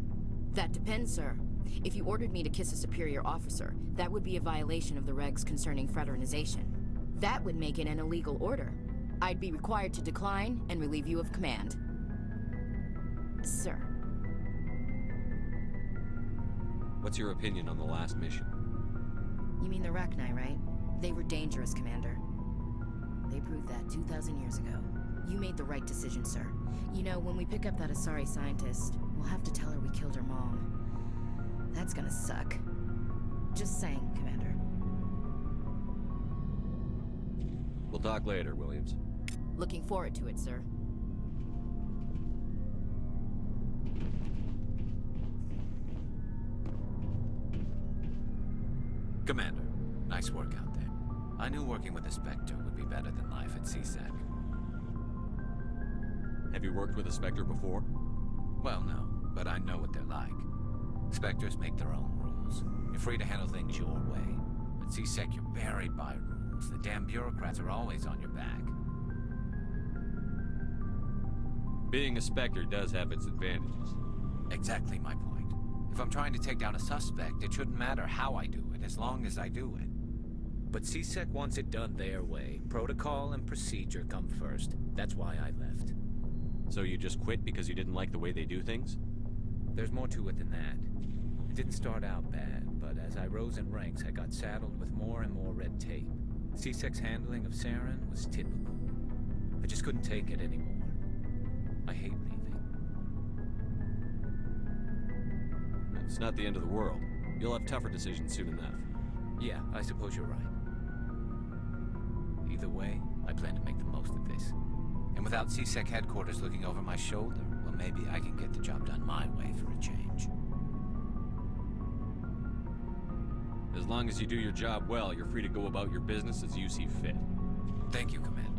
That depends, sir. If you ordered me to kiss a superior officer, that would be a violation of the regs concerning fraternization. That would make it an illegal order. I'd be required to decline and relieve you of command. Sir. What's your opinion on the last mission? You mean the Rachni, right? They were dangerous, Commander. They proved that 2,000 years ago. You made the right decision, sir. You know, when we pick up that Asari scientist, we'll have to tell her we killed her mom. That's gonna suck. Just saying, Commander. We'll talk later, Williams. Looking forward to it, sir. Commander, nice work out there. I knew working with a Spectre would be better than life at C-Sec. Have you worked with a Spectre before? Well, no, but I know what they're like. Spectres make their own rules. You're free to handle things your way. At C-Sec, you're buried by rules. The damn bureaucrats are always on your back. Being a Spectre does have its advantages. Exactly my point. If I'm trying to take down a suspect, it shouldn't matter how I do it, as long as I do it. But C-Sec wants it done their way. Protocol and procedure come first. That's why I left. So you just quit because you didn't like the way they do things? There's more to it than that. It didn't start out bad, but as I rose in ranks, I got saddled with more and more red tape. C-Sec's handling of Saren was typical. I just couldn't take it anymore. I hate leaving. It's not the end of the world. You'll have tougher decisions soon enough. Yeah, I suppose you're right. Either way, I plan to make the most of this. And without C-Sec headquarters looking over my shoulder, well, maybe I can get the job done my way for a change. As long as you do your job well, you're free to go about your business as you see fit. Thank you, Commander.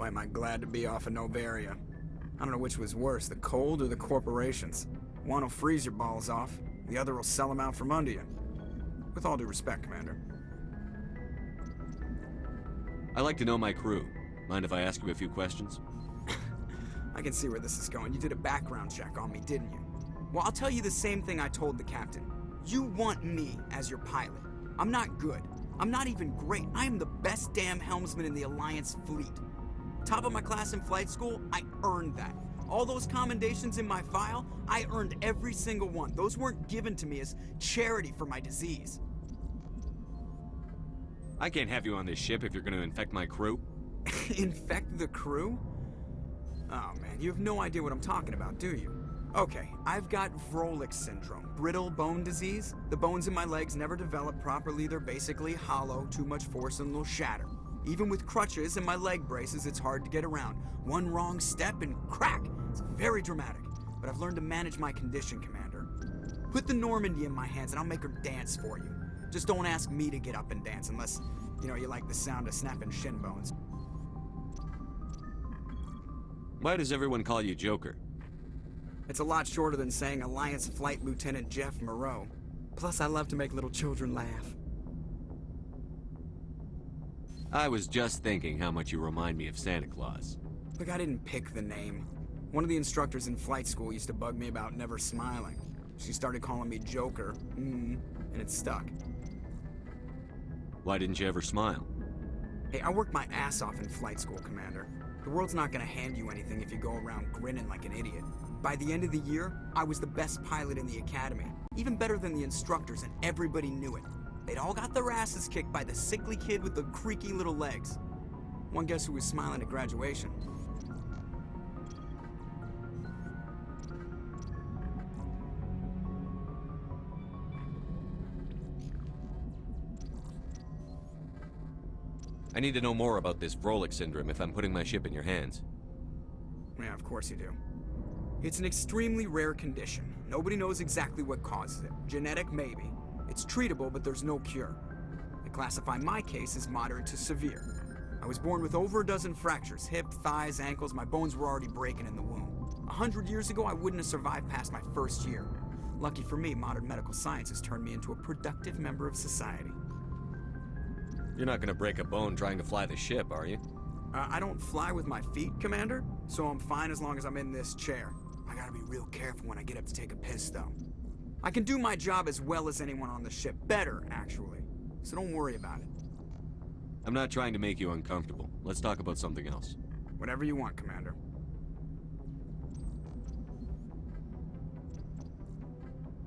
Boy, am I glad to be off of Novaria. I don't know which was worse, the cold or the corporations. One will freeze your balls off, the other will sell them out from under you. With all due respect, Commander. I like to know my crew. Mind if I ask you a few questions? I can see where this is going. You did a background check on me, didn't you? Well, I'll tell you the same thing I told the captain. You want me as your pilot. I'm not good. I'm not even great. I am the best damn helmsman in the Alliance fleet. Top of my class in flight school, I earned that. All those commendations in my file, I earned every single one. Those weren't given to me as charity for my disease. I can't have you on this ship if you're going to infect my crew. Infect the crew? Oh man, you have no idea what I'm talking about, do you? Okay, I've got Vrolik syndrome, brittle bone disease. The bones in my legs never develop properly. They're basically hollow, too much force and they'll shatter. Even with crutches and my leg braces, it's hard to get around. One wrong step and crack! It's very dramatic, but I've learned to manage my condition, Commander. Put the Normandy in my hands and I'll make her dance for you. Just don't ask me to get up and dance unless, you know, you like the sound of snapping shin bones. Why does everyone call you Joker? It's a lot shorter than saying Alliance Flight Lieutenant Jeff Moreau. Plus, I love to make little children laugh. I was just thinking how much you remind me of Santa Claus. Look, I didn't pick the name. One of the instructors in flight school used to bug me about never smiling. She started calling me Joker, and it stuck. Why didn't you ever smile? Hey, I worked my ass off in flight school, Commander. The world's not gonna hand you anything if you go around grinning like an idiot. By the end of the year, I was the best pilot in the academy. Even better than the instructors, and everybody knew it. They'd all got their asses kicked by the sickly kid with the creaky little legs. One guess who was smiling at graduation. I need to know more about this Vrolik syndrome if I'm putting my ship in your hands. Yeah, of course you do. It's an extremely rare condition. Nobody knows exactly what causes it. Genetic, maybe. It's treatable, but there's no cure. I classify my case as moderate to severe. I was born with over a dozen fractures, hip, thighs, ankles. My bones were already breaking in the womb. 100 years ago, I wouldn't have survived past my first year. Lucky for me, modern medical science has turned me into a productive member of society. You're not gonna break a bone trying to fly the ship, are you? I don't fly with my feet, Commander, so I'm fine as long as I'm in this chair. I gotta be real careful when I get up to take a piss, though. I can do my job as well as anyone on the ship. Better, actually. So don't worry about it. I'm not trying to make you uncomfortable. Let's talk about something else. Whatever you want, Commander.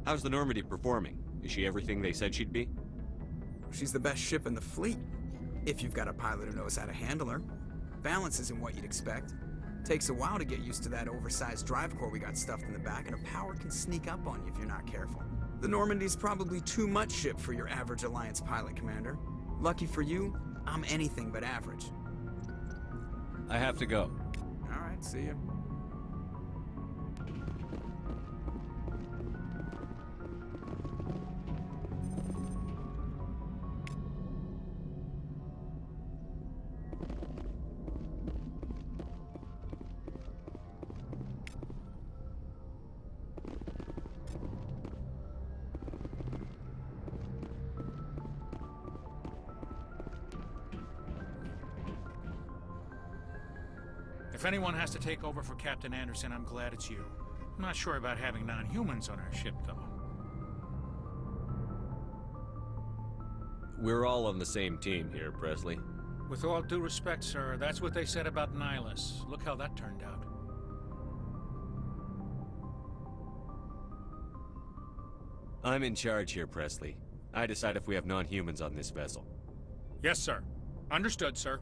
How's the Normandy performing? Is she everything they said she'd be? She's the best ship in the fleet. If you've got a pilot who knows how to handle her. Balance isn't what you'd expect. Takes a while to get used to that oversized drive core we got stuffed in the back, and her power can sneak up on you if you're not careful. The Normandy's probably too much ship for your average Alliance pilot, Commander. Lucky for you, I'm anything but average. I have to go. All right, see ya. If anyone has to take over for Captain Anderson, I'm glad it's you. I'm not sure about having non-humans on our ship, though. We're all on the same team here, Presley. With all due respect, sir, that's what they said about Nihilus. Look how that turned out. I'm in charge here, Presley. I decide if we have non-humans on this vessel. Yes, sir. Understood, sir.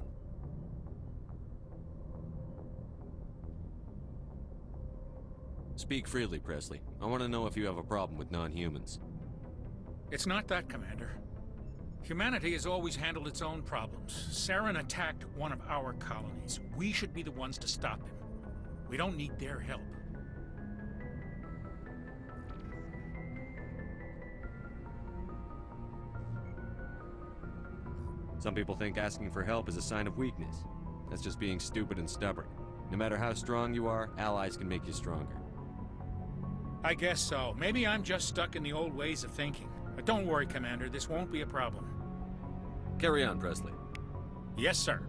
Speak freely, Presley. I want to know if you have a problem with non-humans. It's not that, Commander. Humanity has always handled its own problems. Saren attacked one of our colonies. We should be the ones to stop him. We don't need their help. Some people think asking for help is a sign of weakness. That's just being stupid and stubborn. No matter how strong you are, allies can make you stronger. I guess so. Maybe I'm just stuck in the old ways of thinking. But don't worry, Commander. This won't be a problem. Carry on, Presley. Yes, sir.